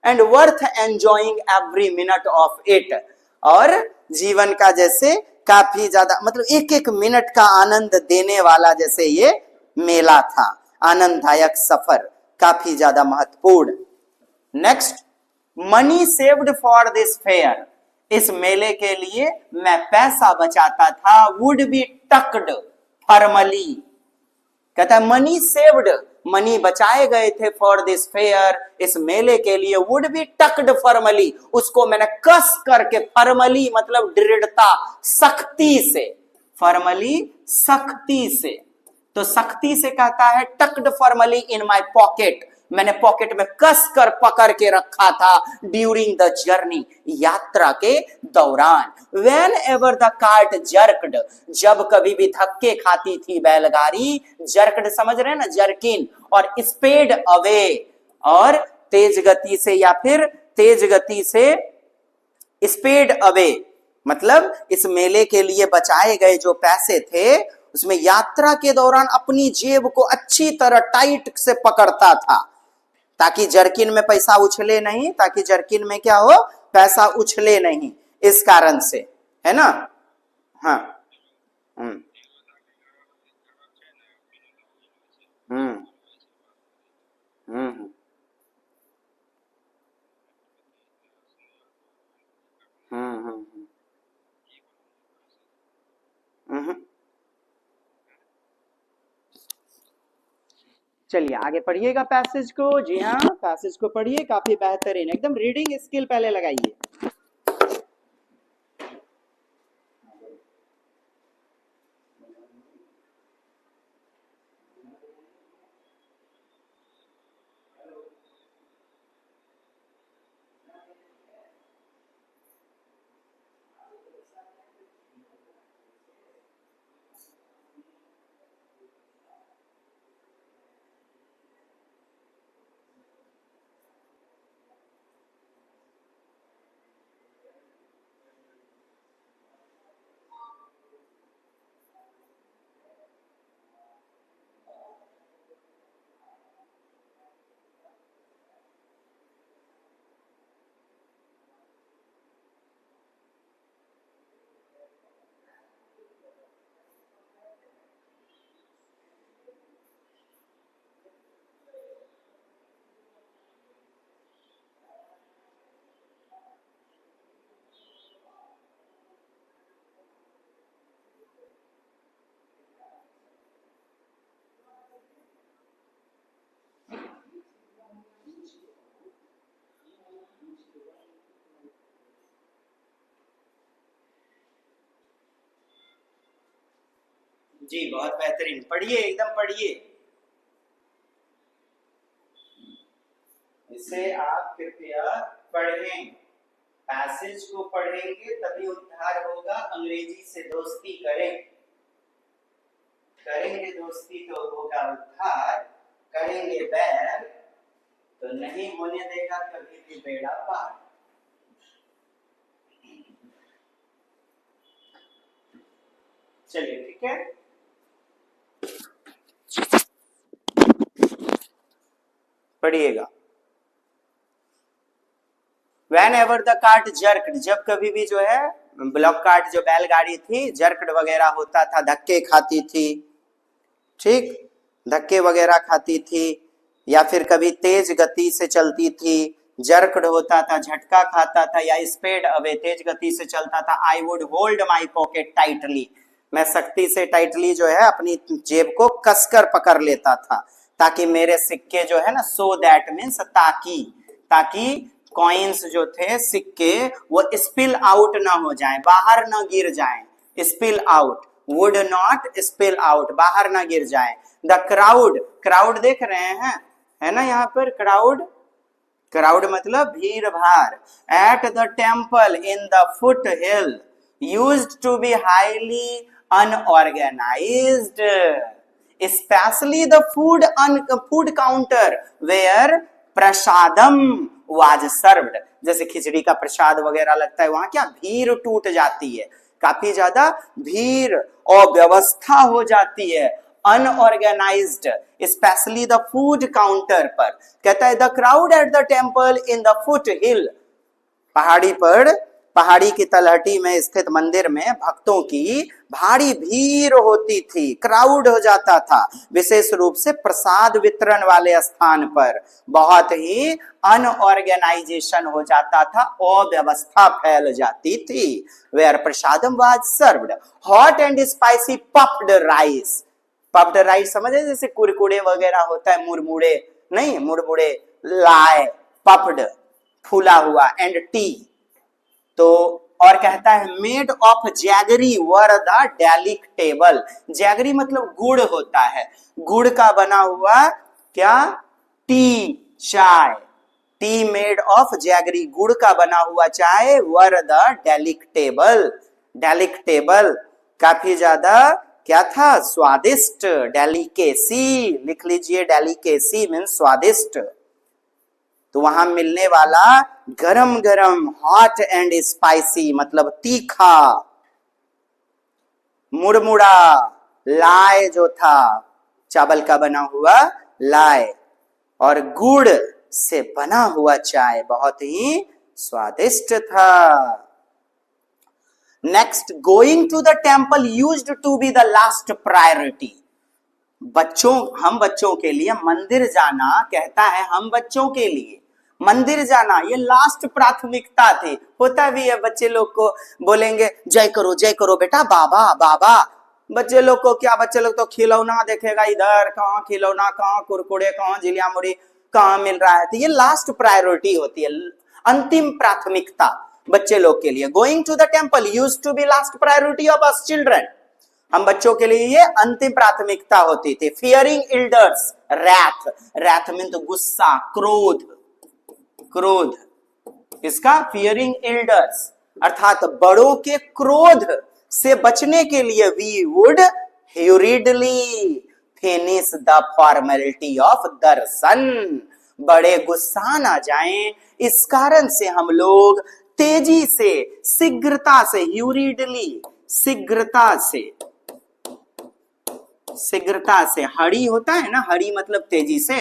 And worth enjoying every minute of it, और जीवन का जैसे काफी ज्यादा मतलब एक एक मिनट का आनंद देने वाला जैसे ये मेला था, आनंददायक सफर, काफी ज्यादा महत्वपूर्ण। Next, money saved for this fair, इस मेले के लिए मैं पैसा बचाता था। वुड बी टक्ड फॉर्मली, कहता है मनी सेव्ड, मनी बचाए गए थे फॉर दिस फेयर, इस मेले के लिए। वुड बी टक्ड फॉर्मली, उसको मैंने कस करके, फॉर्मली मतलब दृढ़ता, सख्ती से, फॉर्मली सख्ती से, तो सख्ती से कहता है tucked formally in my pocket, मैंने पॉकेट में कस कर पकड़ के रखा था। ड्यूरिंग द जर्नी, यात्रा के दौरान। वेन एवर द कार्ट जर्कड, जब कभी भी धक्के खाती थी बैलगाड़ी, जर्कड समझ रहे हैं ना, जर्किन, और स्पीड अवे, और तेज गति से या फिर तेज गति से, स्पीड अवे मतलब इस मेले के लिए बचाए गए जो पैसे थे उसमें यात्रा के दौरान अपनी जेब को अच्छी तरह टाइट से पकड़ता था ताकि जर्किन में पैसा उछले नहीं, ताकि जर्किन में क्या हो, पैसा उछले नहीं, इस कारण से, है ना। हाँ, हम्म हम्म हम्म हम्म हम्म हम्म। चलिए आगे पढ़िएगा पैसेज को। जी हाँ, पैसेज को पढ़िए, काफी बेहतरीन, एकदम रीडिंग स्किल पहले लगाइए। जी बहुत बेहतरीन, पढ़िए एकदम पढ़िए। इसे आप कृपया पढ़ें, पैसेज को पढ़ेंगे तभी उद्धार होगा। अंग्रेजी से दोस्ती करें, करेंगे दोस्ती तो होगा उद्धार, करेंगे बैर तो नहीं होने देगा कभी भी बेड़ा पार। चलिए ठीक है, पढ़िएगा। Whenever the cart jerked, जब कभी भी जो है ब्लॉक कार्ट जो बैलगाड़ी थी जर्कड वगैरह होता था, धक्के खाती थी, ठीक, धक्के वगैरह खाती थी, या फिर कभी तेज गति से चलती थी, जर्कड होता था, झटका खाता था, या स्पीड अवे तेज गति से चलता था। I would hold my pocket tightly, मैं सख्ती से टाइटली जो है अपनी जेब को कसकर पकड़ लेता था, ताकि मेरे सिक्के जो है ना, सो दैट मीन्स ताकि, ताकि कॉइन्स जो थे सिक्के वो स्पिल आउट ना हो जाए, बाहर ना गिर जाए। Spill out, would not spill out, बाहर ना गिर जाए। द क्राउड, क्राउड देख रहे हैं है ना यहाँ पर, क्राउड, क्राउड मतलब भीड़ भाड़। At the temple in the foot hill used to be highly unorganised, specially the food counter where prasadam was served. जैसे खिचड़ी का प्रसाद वगैरह लगता है, वहां क्या भीड़ टूट जाती है, काफी ज्यादा भीड़ और व्यवस्था हो जाती है, unorganised, specially the food counter पर। कहता है the crowd at the temple in the foot हिल, पहाड़ी पर, पहाड़ी की तलहटी में स्थित मंदिर में भक्तों की भारी भीड़ होती थी, क्राउड हो जाता था, विशेष रूप से प्रसाद वितरण वाले स्थान पर बहुत ही अनऑर्गेनाइजेशन हो जाता था, अव्यवस्था फैल जाती थी। Where prasadam was served hot and spicy puffed rice, puffed rice समझे, जैसे कुरकुरे वगैरह होता है, मुरमुरे नहीं, मुरमुरे, लाए, पफ्ड फूला हुआ, एंड टी। तो और कहता है made of jaggery were the delectable, jaggery मतलब गुड़ होता है, गुड़ का बना हुआ क्या, टी, चाय, टी मेड ऑफ जैगरी, गुड़ का बना हुआ चाय, वर द डेलिकेटेबल, डेलिकेटेबल काफी ज्यादा क्या था, स्वादिष्ट, डेलिकेसी लिख लीजिए, डेलिकेसी मीन्स स्वादिष्ट। तो वहां मिलने वाला गरम गरम, हॉट एंड स्पाइसी मतलब तीखा, मुड़मुड़ा, लाए जो था, चावल का बना हुआ लाए, और गुड़ से बना हुआ चाय बहुत ही स्वादिष्ट था। Next, going to the temple used to be the last priority, बच्चों, हम बच्चों के लिए मंदिर जाना, कहता है हम बच्चों के लिए मंदिर जाना ये लास्ट प्राथमिकता थी। होता भी है, बच्चे लोग को बोलेंगे जय करो बेटा, बाबा बाबा, बच्चे लोग को क्या, बच्चे लोग तो खिलौना देखेगा, इधर कहाँ खिलौना, कहाँ कुरकुरे, कहाँ जिलिया मुड़ी, कहाँ मिल रहा है। तो ये लास्ट प्रायोरिटी होती है, अंतिम प्राथमिकता बच्चे लोग के लिए। Going to the temple used to be last priority of us children, हम बच्चों के लिए ये अंतिम प्राथमिकता होती थी। Fearing elders, wrath, wrath mean तो गुस्सा, क्रोध, क्रोध, इसका फियरिंग एल्डर्स अर्थात बड़ों के क्रोध से बचने के लिए we would hurriedly finish the formality of darshan, बड़े गुस्सा ना जाएं, इस कारण से हम लोग तेजी से, शीघ्रता से, hurriedly शीघ्रता से, शीघ्रता से, हरी होता है ना, हरी मतलब तेजी से,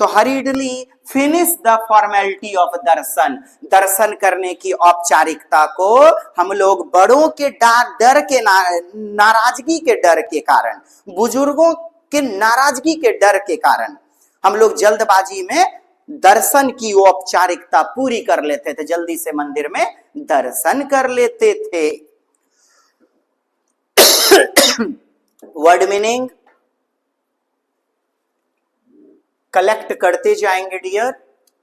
तो hurriedly finish the formality of darshan, दर्शन करने की औपचारिकता को हम लोग बड़ों के डर के, नाराजगी के डर के कारण, बुजुर्गों के नाराजगी के डर के कारण हम लोग जल्दबाजी में दर्शन की औपचारिकता पूरी कर लेते थे, जल्दी से मंदिर में दर्शन कर लेते थे। वर्ड मीनिंग कलेक्ट करते जाएंगे डियर,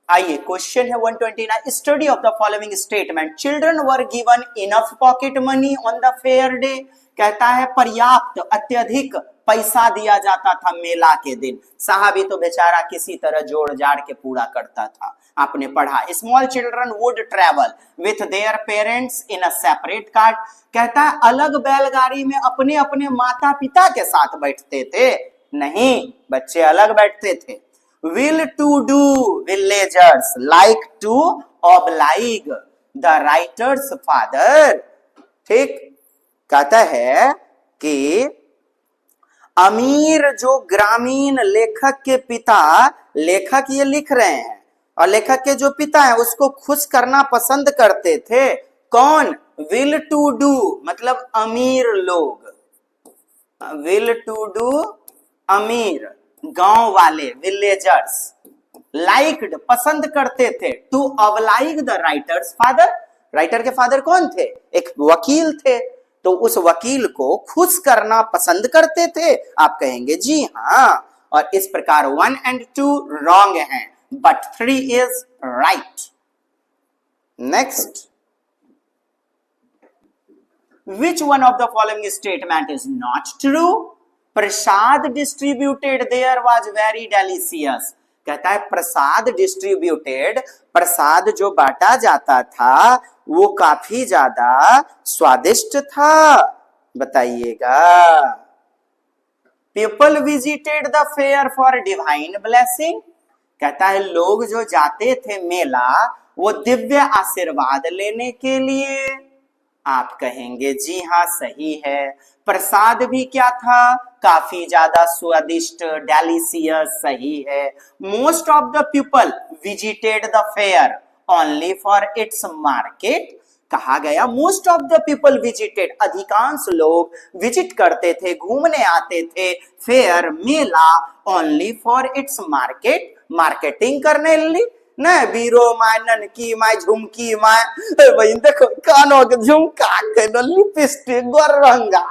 आइए क्वेश्चन है 129, study of the following statement, children were given enough pocket money on the fair day. कहता है पर्याप्त अत्यधिक पैसा दिया जाता था मेला के दिन। साहब ये तो बेचारा किसी तरह जोड़ जाड़ के पूरा करता था। आपने पढ़ा small children would travel with their parents in a separate cart. कहता है अलग बैलगाड़ी में अपने अपने माता पिता के साथ बैठते थे। नहीं, बच्चे अलग बैठते थे। will to do villagers like to oblige the writer's father। ठीक, कहता है कि अमीर जो ग्रामीण लेखक के पिता, लेखक ये लिख रहे हैं और लेखक के जो पिता है उसको खुश करना पसंद करते थे। कौन? will to do मतलब अमीर लोग, will to do अमीर, गांव वाले विलेजर्स, लाइक्ड पसंद करते थे, to oblige the writer's father. Writer के फादर कौन थे? एक वकील थे, तो उस वकील को खुश करना पसंद करते थे। आप कहेंगे जी हाँ, और इस प्रकार 1 and 2 रॉन्ग हैं, but 3 is right. Next, which one of the following statement is not true? Prasad distributed there was very delicious. कहता है प्रसाद डिस्ट्रीब्यूटेड, प्रसाद जो बांटा जाता था वो काफी ज्यादा स्वादिष्ट था। बताइएगा। People visited the fair for divine blessing. कहता है लोग जो जाते थे मेला वो दिव्य आशीर्वाद लेने के लिए। आप कहेंगे जी हाँ सही है। प्रसाद भी क्या था? काफी ज्यादा स्वादिष्ट, डेलिशियस, सही है। Most of the people visited the fair only for its market. कहा गया most of the people visited, अधिकांश लोग विजिट करते थे, घूमने आते थे fair, Mela, only for its market, marketing करने लिए न। बीरो my, Nanki my, Jhumki my, भाई देखो कानों के झुमका के लिपस्टिक गोरंगा।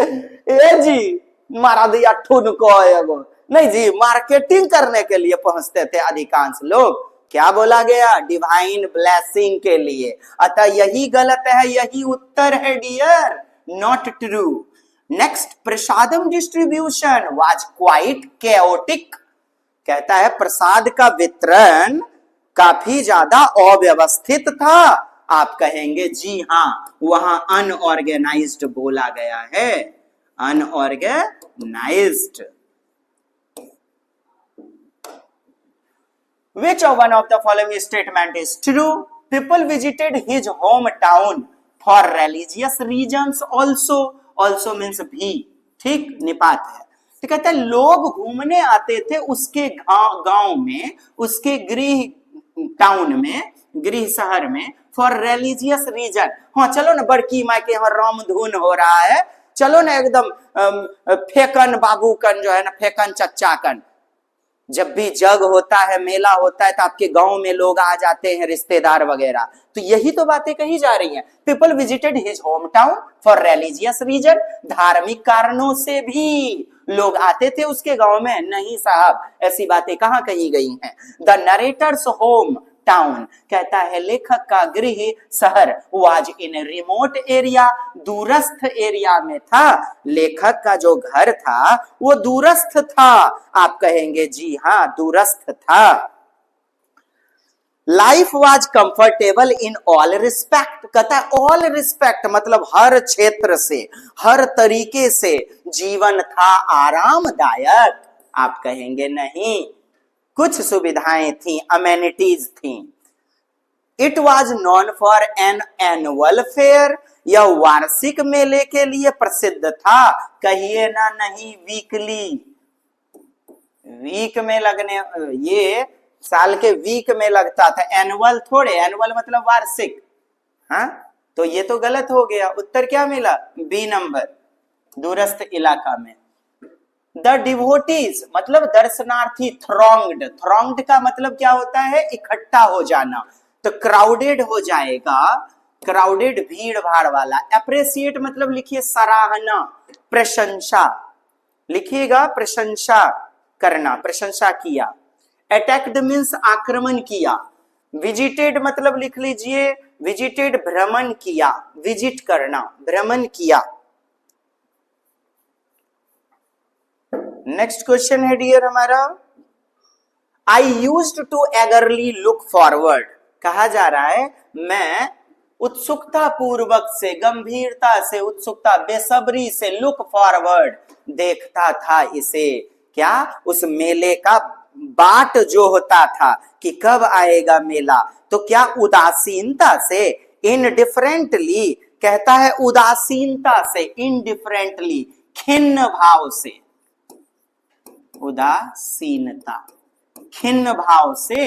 ए जी मारा दिया ठुन को एगो। नहीं जी, मार्केटिंग करने के लिए पहुंचते थे अधिकांश लोग। क्या बोला गया? डिवाइन ब्लेसिंग के लिए। अतः यही गलत है, यही उत्तर है dear, not true. Next, prasadam distribution was quite chaotic. कहता है प्रसाद का वितरण काफी ज्यादा अव्यवस्थित था। आप कहेंगे जी हाँ, वहां अनऑर्गेनाइज्ड बोला गया है, unorganised. Which one of the following statement is true? People visited his hometown for religious reasons also. Also means भी, ठीक, निपात है। तो कहता है लोग घूमने आते थे उसके गांव में, उसके गृह टाउन में, गृह शहर में, फॉर रिलीजियस रीजन। हाँ चलो ना, बड़की माँ के यहाँ रामधुन हो रहा है, चलो ना एकदम फेकन बाबू कन जो है ना, फेकन चच्चा कन। जब भी जग होता है, मेला होता है, तो आपके गांव में लोग आ जाते हैं, रिश्तेदार वगैरह। तो यही तो बातें कही जा रही हैं। People visited his home town for religious reason, धार्मिक कारणों से भी लोग आते थे उसके गांव में। नहीं साहब, ऐसी बातें कहाँ कही गई हैं। द नरेटर्स होम टाउन, कहता है लेखक का गृह शहर, वाज इन रिमोट एरिया, दूरस्थ एरिया में था। लेखक का जो घर था वो दूरस्थ था। आप कहेंगे जी हाँ, दूरस्थ था। Life was comfortable in all respect. कहता है ऑल रिस्पेक्ट मतलब हर क्षेत्र से, हर तरीके से जीवन था आरामदायक। आप कहेंगे नहीं, कुछ सुविधाएं थी, अमेनिटीज थी। It was non for an annual fair, यह वार्षिक मेले के लिए प्रसिद्ध था। कहिए ना नहीं, वीकली, वीक में लगने, ये साल के वीक में लगता था, एनुअल थोड़े, एनुअल मतलब वार्षिक। हाँ, तो ये तो गलत हो गया। उत्तर क्या मिला? बी नंबर, दूरस्थ इलाका में। द डिवोटीज मतलब दर्शनार्थी, थ्रॉन्ग्ड, थ्रॉन्ग्ड का मतलब क्या होता है? इकट्ठा हो जाना। तो क्राउडेड हो जाएगा, क्राउडेड भीड़ भाड़ वाला। अप्रिशिएट मतलब लिखिए सराहना, प्रशंसा, लिखिएगा प्रशंसा करना, प्रशंसा किया। अटैक्ड मीन्स आक्रमण किया, विजिटेड मतलब लिख लीजिए, विजिटेड भ्रमण किया, विजिट करना, भ्रमण किया। नेक्स्ट क्वेश्चन है डियर हमारा, I used to eagerly look forward, कहा जा रहा है मैं उत्सुकता पूर्वक से, गंभीरता से, उत्सुकता बेसब्री से, लुक फॉरवर्ड देखता था इसे, क्या उस मेले का बाट जो होता था कि कब आएगा मेला, तो क्या उदासीनता से, इनडिफरेंटली, कहता है उदासीनता से, इनडिफरेंटली, खिन्न भाव से, उदासीनता, खिन्न भाव से,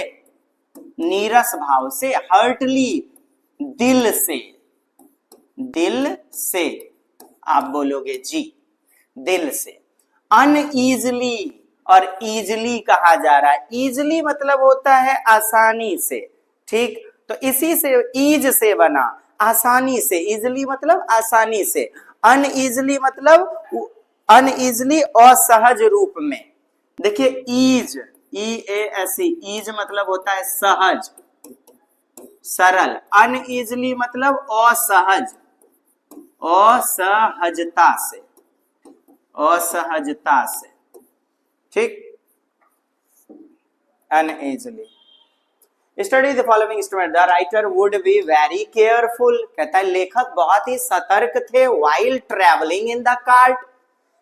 नीरस भाव से, हर्टली, दिल से, दिल से, आप बोलोगे जी, दिल से, अनईजली, और इजली कहा जा रहा है, इजली मतलब होता है आसानी से, ठीक, तो इसी से ईज से बना, आसानी से, इजली मतलब आसानी से, अनईजली मतलब अनईजली, असहज रूप में, देखिए ईज, EASE, ईज मतलब होता है सहज, सरल, अनईजली मतलब असहज, असहजता से, असहजता से, ठीक, uneasily. Study the following instrument. The writer would be very careful. कहता है लेखक बहुत ही सतर्क थे while traveling in the cart.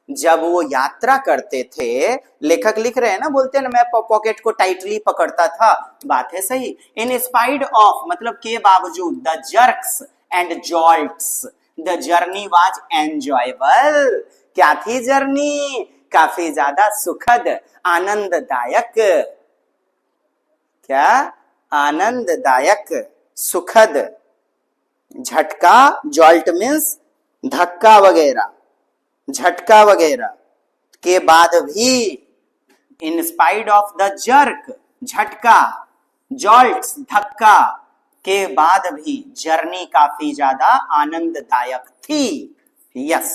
जब वो यात्रा करते थे, लेखक लिख रहे हैं ना, बोलते हैं ना मैं पॉकेट को टाइटली पकड़ता था, बात है सही। इन स्पाइट ऑफ मतलब के बावजूद, the jerks and jolts, the journey was enjoyable, क्या थी जर्नी, काफी ज्यादा सुखद, आनंददायक, क्या आनंददायक, सुखद, झटका, जॉल्ट मीन्स धक्का वगैरह, झटका वगैरह के बाद भी, in spite of the jerk, झटका, जॉल्ट्स, धक्का के बाद भी जर्नी काफी ज्यादा आनंददायक थी, yes.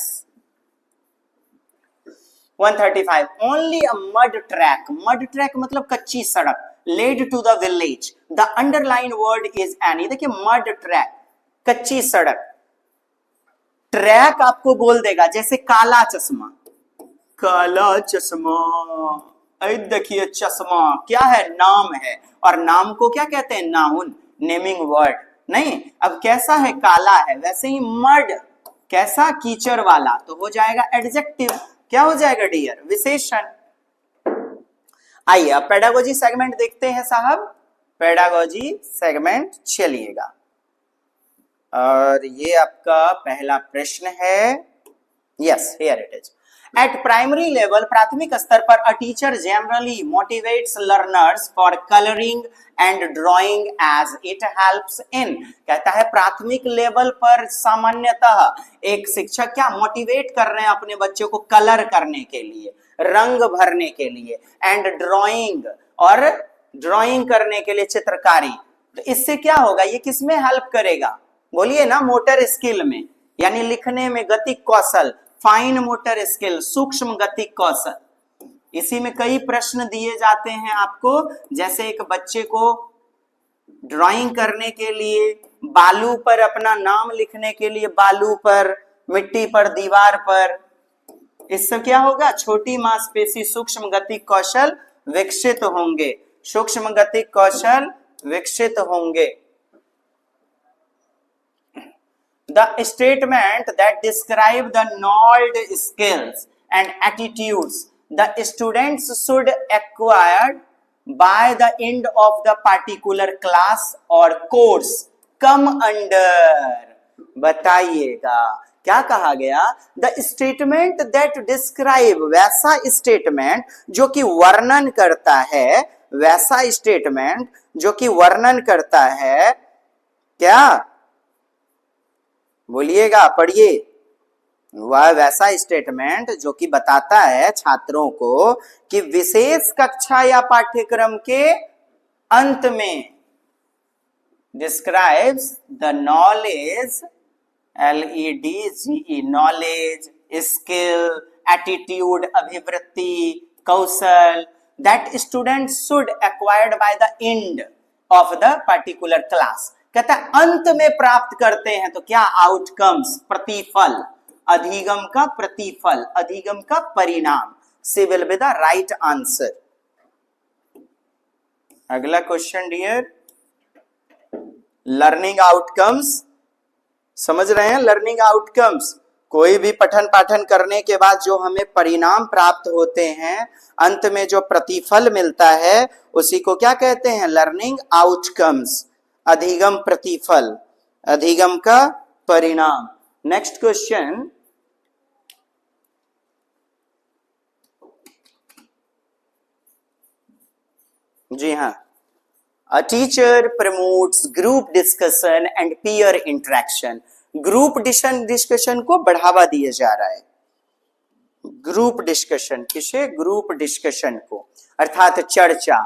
135 only a mud track, mud track मतलब कच्ची सड़क, led to the village, the underline word is any, देखिए मड ट्रैक, कच्ची सड़क, ट्रैक आपको बोल देगा, जैसे काला चश्मा, काला चश्मा, देखिए चश्मा क्या है, नाम है, और नाम को क्या कहते हैं, नाउन, नेमिंग वर्ड, नहीं, अब कैसा है, काला है, वैसे ही मड कैसा, कीचड़ वाला, तो हो जाएगा एडजेक्टिव, क्या हो जाएगा डियर, विशेषण। आइए अब पेडागोजी सेगमेंट देखते हैं साहब, पेडागोजी सेगमेंट चलिएगा, और ये आपका पहला प्रश्न है, yes here it is. At primary level, प्राथमिक स्तर पर, a teacher generally motivates learners for colouring and drawing as it helps in, कहता है प्राथमिक लेवल पर सामान्यतः एक शिक्षक क्या मोटिवेट कर रहे हैं अपने बच्चों को कलर करने के लिए, रंग भरने के लिए, एंड ड्राइंग, और ड्राइंग करने के लिए, चित्रकारी, तो इससे क्या होगा, ये किसमें हेल्प करेगा, बोलिए ना, मोटर स्किल में, यानी लिखने में, गतिक कौशल, फाइन मोटर स्किल, सूक्ष्म गतिक कौशल, इसी में कई प्रश्न दिए जाते हैं आपको, जैसे एक बच्चे को ड्राइंग करने के लिए, बालू पर अपना नाम लिखने के लिए, बालू पर, मिट्टी पर, दीवार पर, इससे क्या होगा, छोटी मांसपेशी, सूक्ष्म गतिक कौशल विकसित होंगे, सूक्ष्म गतिक कौशल विकसित होंगे। The statement that describe the knowledge, skills and attitudes the students should acquire by the end of the particular class or course come under, बताइएगा क्या कहा गया, द स्टेटमेंट दैट डिस्क्राइब, वैसा स्टेटमेंट जो कि वर्णन करता है, वैसा स्टेटमेंट जो कि वर्णन करता है, क्या बोलिएगा, पढ़िए, वह वैसा स्टेटमेंट जो कि बताता है छात्रों को कि विशेष कक्षा या पाठ्यक्रम के अंत में, describes the knowledge, LEDGE, knowledge, skill, attitude, अभिवृत्ति, कौशल, that student should acquired by the end of the particular class। कहता है अंत में प्राप्त करते हैं, तो क्या आउटकम्स, प्रतिफल, अधिगम का प्रतिफल, अधिगम का परिणाम। C will be the right answer. अगला क्वेश्चन डियर, लर्निंग आउटकम्स, समझ रहे हैं? लर्निंग आउटकम्स, कोई भी पठन पाठन करने के बाद जो हमें परिणाम प्राप्त होते हैं, अंत में जो प्रतिफल मिलता है, उसी को क्या कहते हैं? लर्निंग आउटकम्स, अधिगम प्रतिफल, अधिगम का परिणाम। नेक्स्ट क्वेश्चन, जी हाँ, A teacher promotes group discussion and peer interaction। Group discussion को बढ़ावा दिया जा रहा है। ग्रुप डिस्कशन, किसे? ग्रुप डिस्कशन को, अर्थात चर्चा।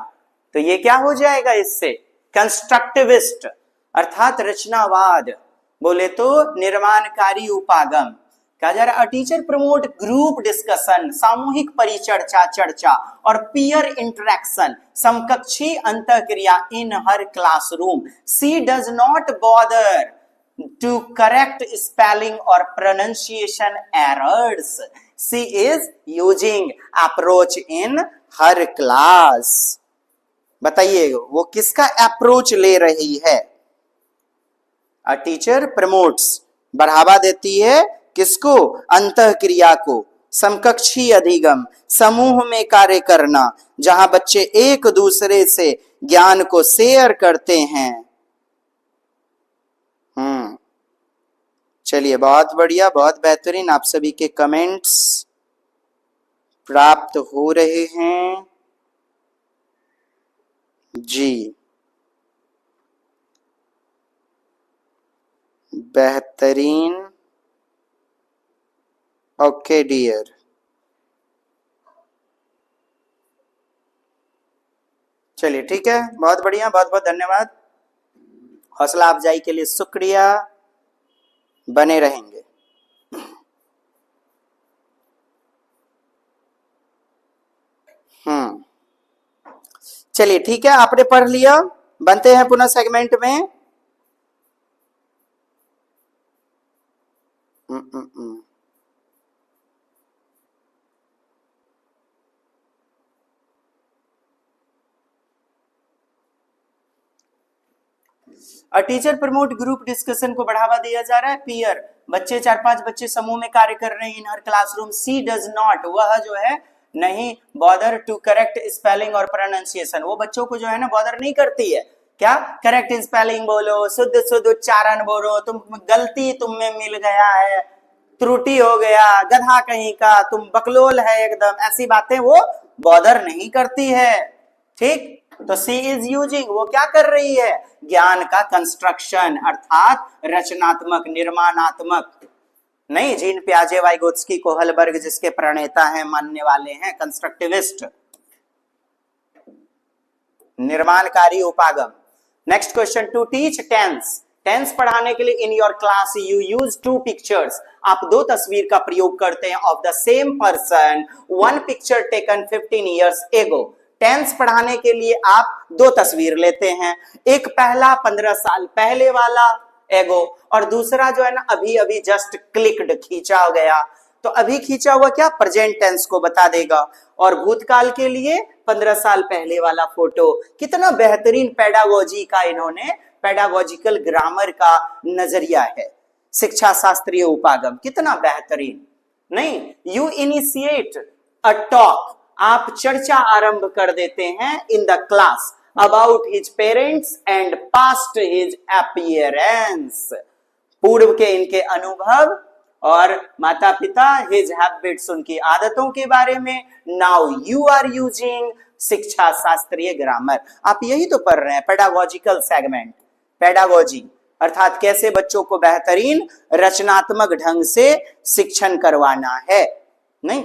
तो ये क्या हो जाएगा इससे? कंस्ट्रक्टिविस्ट, अर्थात रचनावाद, बोले तो निर्माणकारी उपागम। कहा जा रहा है टीचर प्रमोट ग्रुप डिस्कशन, सामूहिक परिचर्चा, चर्चा, और पीयर इंटरेक्शन, समकक्षी अंतःक्रिया in her classroom. She does not bother to correct spelling और pronunciation errors. She is using approach in her class. बताइए वो किसका अप्रोच ले रही है? अ टीचर प्रमोट्स, बढ़ावा देती है किसको? अंतःक्रिया को, समकक्षी अधिगम, समूह में कार्य करना, जहां बच्चे एक दूसरे से ज्ञान को शेयर करते हैं। चलिए, बहुत बढ़िया, बहुत बेहतरीन, आप सभी के कमेंट्स प्राप्त हो रहे हैं जी, बेहतरीन। ओके डियर, चलिए ठीक है, बहुत बढ़िया, बहुत बहुत धन्यवाद। हौसला अफजाई के लिए शुक्रिया, बने रहेंगे। चलिए ठीक है, आपने पढ़ लिया, बनते हैं पुनः सेगमेंट में। A teacher promote group discussion को बढ़ावा दिया जा रहा है। पीयर, बच्चे 4-5 बच्चे समूह में कार्य कर रहे हैं इन her classroom. She does not, वह जो है नहीं बॉदर टू करेक्ट स्पेलिंग और प्रोनाउंसिएशन, वो बच्चों को जो है ना बॉदर नहीं करती है। क्या? करेक्ट स्पेलिंग बोलो, शुद्ध शुद्ध उच्चारण बोलो, तुम गलती तुम में मिल गया है, त्रुटि हो गया, गधा कहीं का, तुम बकलोल है एकदम, ऐसी बातें वो बॉदर नहीं करती है। ठीक, तो सी इज यूजिंग, वो क्या कर रही है? ज्ञान का कंस्ट्रक्शन, अर्थात रचनात्मक, निर्माणात्मक। नहीं, जीन पियाजे, वाइगोत्स्की, कोहलबर्ग जिसके प्रणेता हैं, मानने वाले हैं, कंस्ट्रक्टिविस्ट, निर्माणकारी उपागम। Next question, to teach tense, tense पढ़ाने के लिए in your class you use 2 pictures, आप 2 तस्वीर का प्रयोग करते हैं, of the same person, 1 picture taken 15 years ago। Tense पढ़ाने के लिए आप 2 तस्वीर लेते हैं, एक पहला 15 साल पहले वाला एगो, और दूसरा जो है ना अभी अभी जस्ट क्लिक्ड, खींचा गया। तो अभी खींचा हुआ क्या? प्रेजेंट टेंस को बता देगा, और भूतकाल के लिए 15 साल पहले वाला फोटो। कितना बेहतरीन पेडागोजी का इन्होंने, पेडागोजिकल ग्रामर का नजरिया है, शिक्षा शास्त्रीय उपागम, कितना बेहतरीन। नहीं, यू इनिशिएट अ टॉक, आप चर्चा आरंभ कर देते हैं in the class about his parents and past his appearance, पूर्व के इनके अनुभव और माता पिता, हिज हैबिट्स, उनकी आदतों के बारे में। नाउ यू आर यूजिंग शिक्षा शास्त्रीय ग्रामर, आप यही तो पढ़ रहे हैं, पेडागोजिकल सेगमेंट, पेडागोजी अर्थात कैसे बच्चों को बेहतरीन रचनात्मक ढंग से शिक्षण करवाना है। नहीं,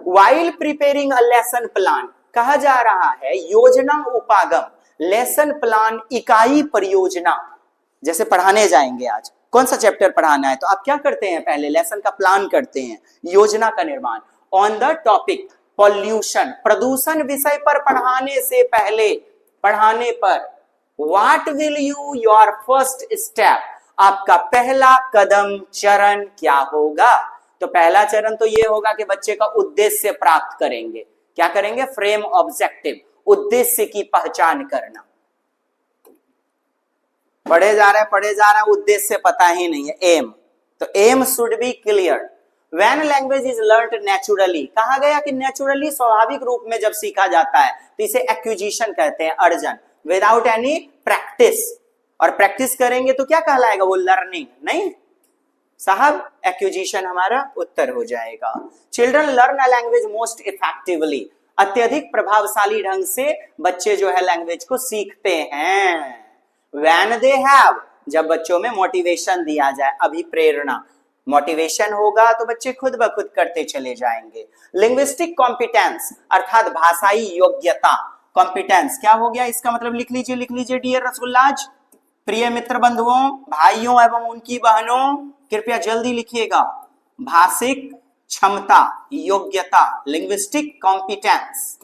While preparing a lesson plan, कहा जा रहा है योजना उपागम, लेसन प्लान इकाई परियोजना, जैसे पढ़ाने जाएंगे आज, कौन सा चैप्टर पढ़ाना है, तो आप क्या करते हैं? पहले लेसन का प्लान करते हैं, योजना का निर्माण, ऑन द टॉपिक, पॉल्यूशन, प्रदूषण विषय पर पढ़ाने से पहले, पढ़ाने पर what will you your first step, आपका पहला कदम चरण क्या होगा? तो पहला चरण तो ये होगा कि बच्चे का उद्देश्य प्राप्त करेंगे। क्या करेंगे? फ्रेम ऑब्जेक्टिव, उद्देश्य की पहचान करना। पढ़े जा रहे उद्देश्य पता ही नहीं है, एम। तो M should be clear. When language is learnt naturally, कहा गया कि नेचुरली, स्वाभाविक रूप में जब सीखा जाता है तो इसे एक्विजिशन कहते हैं, अर्जन, विदाउट एनी प्रैक्टिस। और प्रैक्टिस करेंगे तो क्या कहलाएगा? वो लर्निंग नहीं साहब, एक्विजिशन हमारा उत्तर हो जाएगा। Children learn a language most effectively, अत्यधिक प्रभावशाली ढंग से बच्चे जो है लैंग्वेज को सीखते हैं। When they have, जब बच्चों में मोटिवेशन दिया जाए, अभिप्रेरणा, मोटिवेशन होगा तो बच्चे खुद ब खुद करते चले जाएंगे। लिंग्विस्टिक कॉम्पिटेंस अर्थात भाषाई योग्यता, कॉम्पिटेंस क्या हो गया? इसका मतलब लिख लीजिए डियर रसगुल्लाज, प्रिय मित्र बंधुओं, भाइयों एवं उनकी बहनों, कृपया जल्दी लिखिएगा। भाषिक क्षमता, योग्यता, लिंग्विस्टिक कॉम्पिटेंस।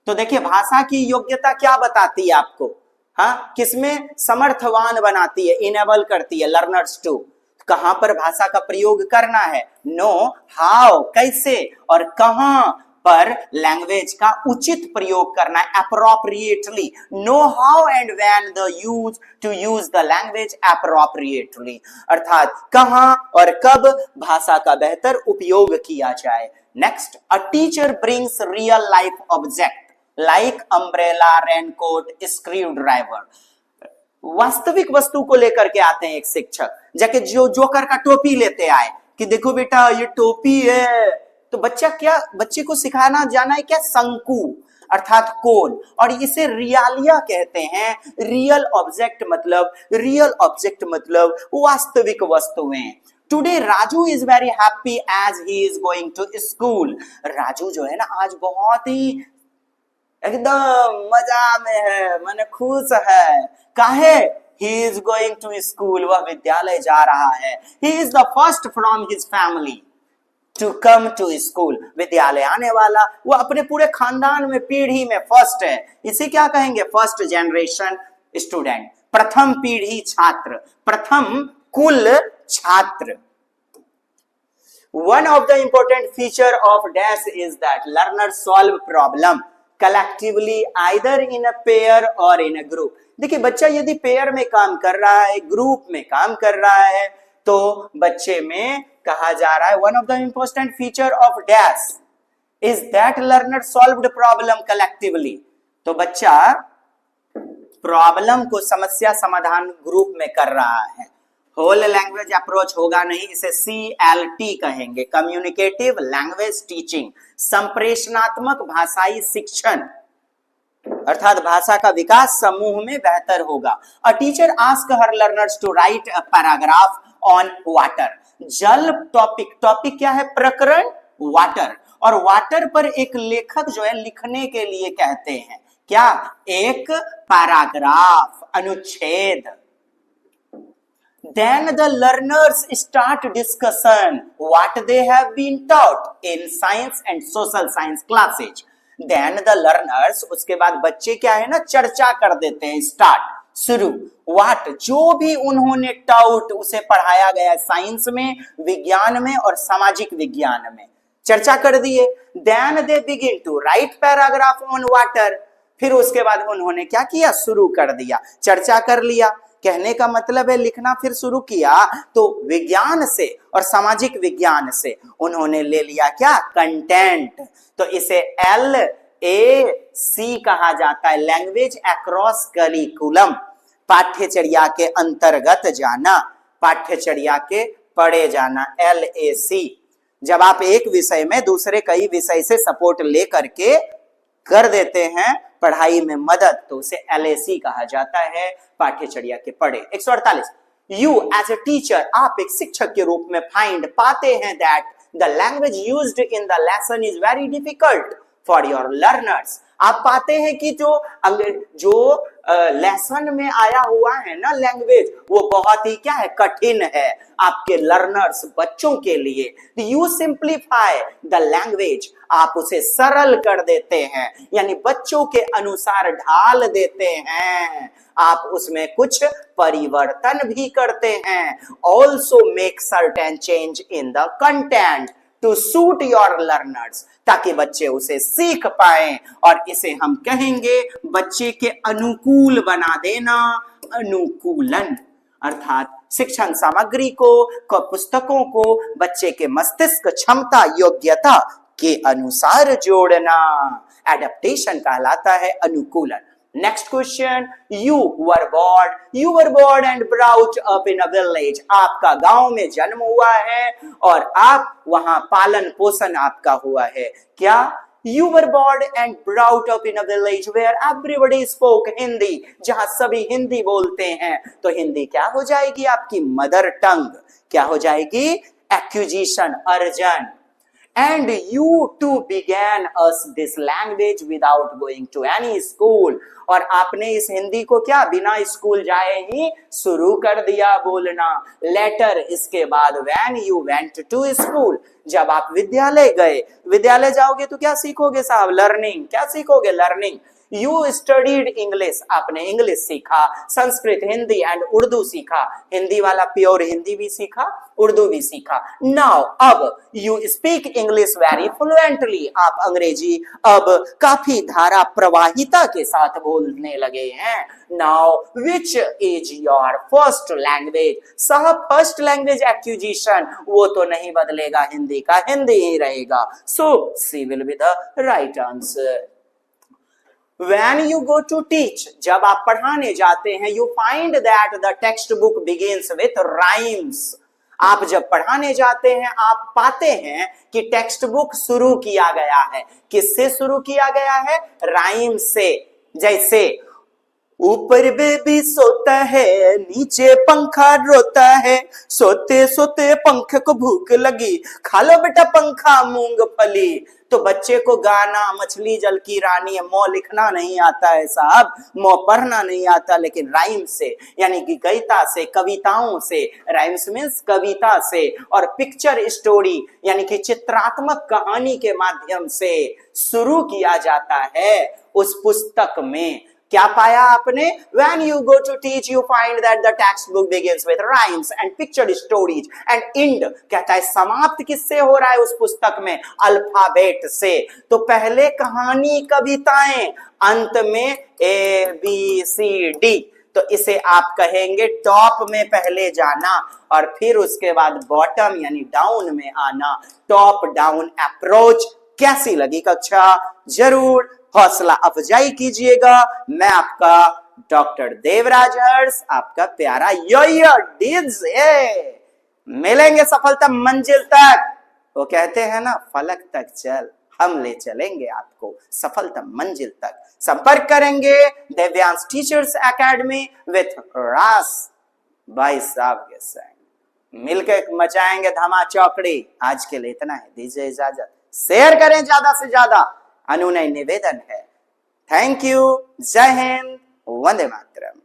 तो देखिए भाषा की योग्यता क्या बताती है आपको? हाँ, किसमें समर्थवान बनाती है, इनेबल करती है लर्नर्स टू। कहां पर भाषा का प्रयोग करना है? नो हाउ, कैसे, और कहां पर लैंग्वेज का उचित प्रयोग करना है, appropriately. Know how and when the use to use the language appropriately, अर्थात कहां और कब भाषा का बेहतर उपयोग किया जाए। Next, a teacher brings real life object like umbrella, raincoat, screw driver. वास्तविक वस्तु को लेकर के आते हैं एक शिक्षक, जाके जो जोकर का टोपी लेते आए कि देखो बेटा ये टोपी है, तो बच्चे को सिखाना जाना है क्या? शंकु अर्थात कोन, और इसे रियालिया कहते हैं। रियल ऑब्जेक्ट मतलब वास्तविक वस्तुएं। Today Raju is very happy as he is going to school. Raju जो है ना आज बहुत ही एकदम मजा में है, मन खुश है। काहे? He is going to school, वह विद्यालय जा रहा है। He is the first from his family to come to school, विद्यालय आने वाला वो अपने पूरे खानदान में, पीढ़ी में फर्स्ट है। इसे क्या कहेंगे? फर्स्ट जनरेशन स्टूडेंट, प्रथम पीढ़ी छात्र, प्रथम कुल छात्र। One of the important feature of dash is that learners solve problem collectively either in a pair or in a group। देखिए बच्चा यदि पेयर में काम कर रहा है, ग्रुप में काम कर रहा है, तो बच्चे में कहा जा रहा है one of the important feature of dash is that learner solved problem collectively. तो बच्चा प्रॉब्लम को, समस्या समाधान ग्रुप में कर रहा है। होल लैंग्वेज अप्रोच होगा नहीं, इसे CLT कहेंगे, कम्युनिकेटिव लैंग्वेज टीचिंग, संप्रेषणात्मक भाषाई शिक्षण, अर्थात भाषा का विकास समूह में बेहतर होगा। A teacher ask her learners to write a paragraph on water. जल टॉपिक क्या है? प्रकरण वाटर, और वाटर पर एक लेखक जो है लिखने के लिए कहते हैं क्या? एक पैराग्राफ, अनुच्छेद। Then the learners start discussion what they have been taught in science and social science classes. Then the learners, उसके बाद बच्चे क्या है ना, चर्चा कर देते हैं, स्टार्ट, शुरू, what, जो भी उन्होंने टाउट, उसे पढ़ाया गया है साइंस में, विज्ञान में और सामाजिक विज्ञान में, चर्चा कर दिए। Then they begin to write paragraph on water। फिर उसके बाद उन्होंने क्या किया? शुरू कर दिया, चर्चा कर लिया। कहने का मतलब है लिखना फिर शुरू किया, तो विज्ञान से और सामाजिक विज्ञान से उन्होंने ले लिया क्या? कंटेंट। तो इसे LAC कहा जाता है, लैंग्वेज अक्रॉस करिकुलम, पाठ्यचर्या के अंतर्गत जाना, पाठ्यचर्या के पढ़े जाना, LAC। जब आप एक विषय में दूसरे कई विषय से सपोर्ट ले करके कर देते हैं पढ़ाई में मदद, तो उसे LAC कहा जाता है, पाठ्यचर्या के पढ़े। 148, यू एज ए टीचर, आप एक शिक्षक के रूप में फाइंड, पाते हैं that the language used in the lesson is very difficult for your learners. आप पाते हैं कि जो लेसन में आया हुआ है ना लैंग्वेज, वो बहुत ही क्या है, कठिन है आपके लर्नर्स, बच्चों के लिए। यू सिंप्लीफाई द लैंग्वेज, आप उसे सरल कर देते हैं, यानी बच्चों के अनुसार ढाल देते हैं, आप उसमें कुछ परिवर्तन भी करते हैं। Also make certain change in the content to suit your learners, ताकि बच्चे उसे सीख पाए, और इसे हम कहेंगे बच्चे के अनुकूल बना देना, अनुकूलन। अर्थात शिक्षण सामग्री को पुस्तकों को बच्चे के मस्तिष्क क्षमता योग्यता के अनुसार जोड़ना एडेप्टेशन कहलाता है, अनुकूलन। Next question, you were born and brought up in a village, आपका गांव में जन्म हुआ है और आप वहां पालन पोषण आपका हुआ है। क्या? You were born and brought up in a village where everybody spoke Hindi, जहां सभी हिंदी बोलते हैं, तो हिंदी क्या हो जाएगी आपकी मदर टंग, क्या हो जाएगी? एक्विजिशन, अर्जन। And you too began us this language without going to any school, और आपने इस हिंदी को क्या बिना स्कूल जाए ही शुरू कर दिया बोलना। लेटर, इसके बाद when you went to school, जब आप विद्यालय गए, विद्यालय जाओगे तो क्या सीखोगे साहब? लर्निंग। क्या सीखोगे? लर्निंग। You studied English, आपने इंग्लिश सीखा, संस्कृत, हिंदी एंड उर्दू सीखा, हिंदी वाला प्योर हिंदी भी सीखा, उर्दू भी सीखा। Now, अब you speak English very fluently, आप अंग्रेजी अब काफी धारा प्रवाहिता के साथ बोलने लगे हैं। Now, which is your first language? साहब फर्स्ट लैंग्वेज एक्विजिशन वो तो नहीं बदलेगा, हिंदी का हिंदी ही रहेगा। So, C will be the right answer. When you go to teach, जब आप पढ़ाने जाते हैं, you find that the textbook begins with rhymes. आप जब पढ़ाने जाते हैं आप पाते हैं कि टेक्स्ट बुक शुरू किया गया है, किससे शुरू किया गया है? राइम से। जैसे ऊपर बेबी सोता है, नीचे पंखा रोता है, सोते सोते पंखे को भूख लगी, खा लो बेटा पंखा मूंगफली। तो बच्चे को गाना मछली जल की रानी, मौ लिखना नहीं आता है साहब, मौ पढ़ना नहीं आता, लेकिन राइम से यानी कि गीता से, कविताओं से, राइम्स मीन्स कविता से, और पिक्चर स्टोरी यानी कि चित्रात्मक कहानी के माध्यम से शुरू किया जाता है उस पुस्तक में। क्या पाया आपने? When you go to teach, you find that the textbook begins with rhymes and picture stories and end, कहता है समाप्त किससे हो रहा है उस पुस्तक में? अल्फाबेट से। तो पहले कहानी, कविताएं, अंत में ABCD। तो इसे आप कहेंगे टॉप में पहले जाना और फिर उसके बाद बॉटम यानी डाउन में आना, टॉप डाउन अप्रोच। कैसी लगी कक्षा? जरूर हौसला अफजाई कीजिएगा। मैं आपका डॉक्टर देवराज हर्ष, आपका प्यारा यो डिज है। मिलेंगे सफलता मंजिल तक। वो कहते हैं ना, फलक तक चल, हम ले चलेंगे आपको सफलता मंजिल तक। संपर्क करेंगे दिव्यांश टीचर्स एकेडमी विथ रास भाई साहब के संग, मिलकर मचाएंगे धमा चौकड़ी। आज के लिए इतना है, दीजिए इजाजत। शेयर करें ज्यादा से ज्यादा, अनुनय निवेदन है। Thank you. जय हिंद, वंदे मातरम।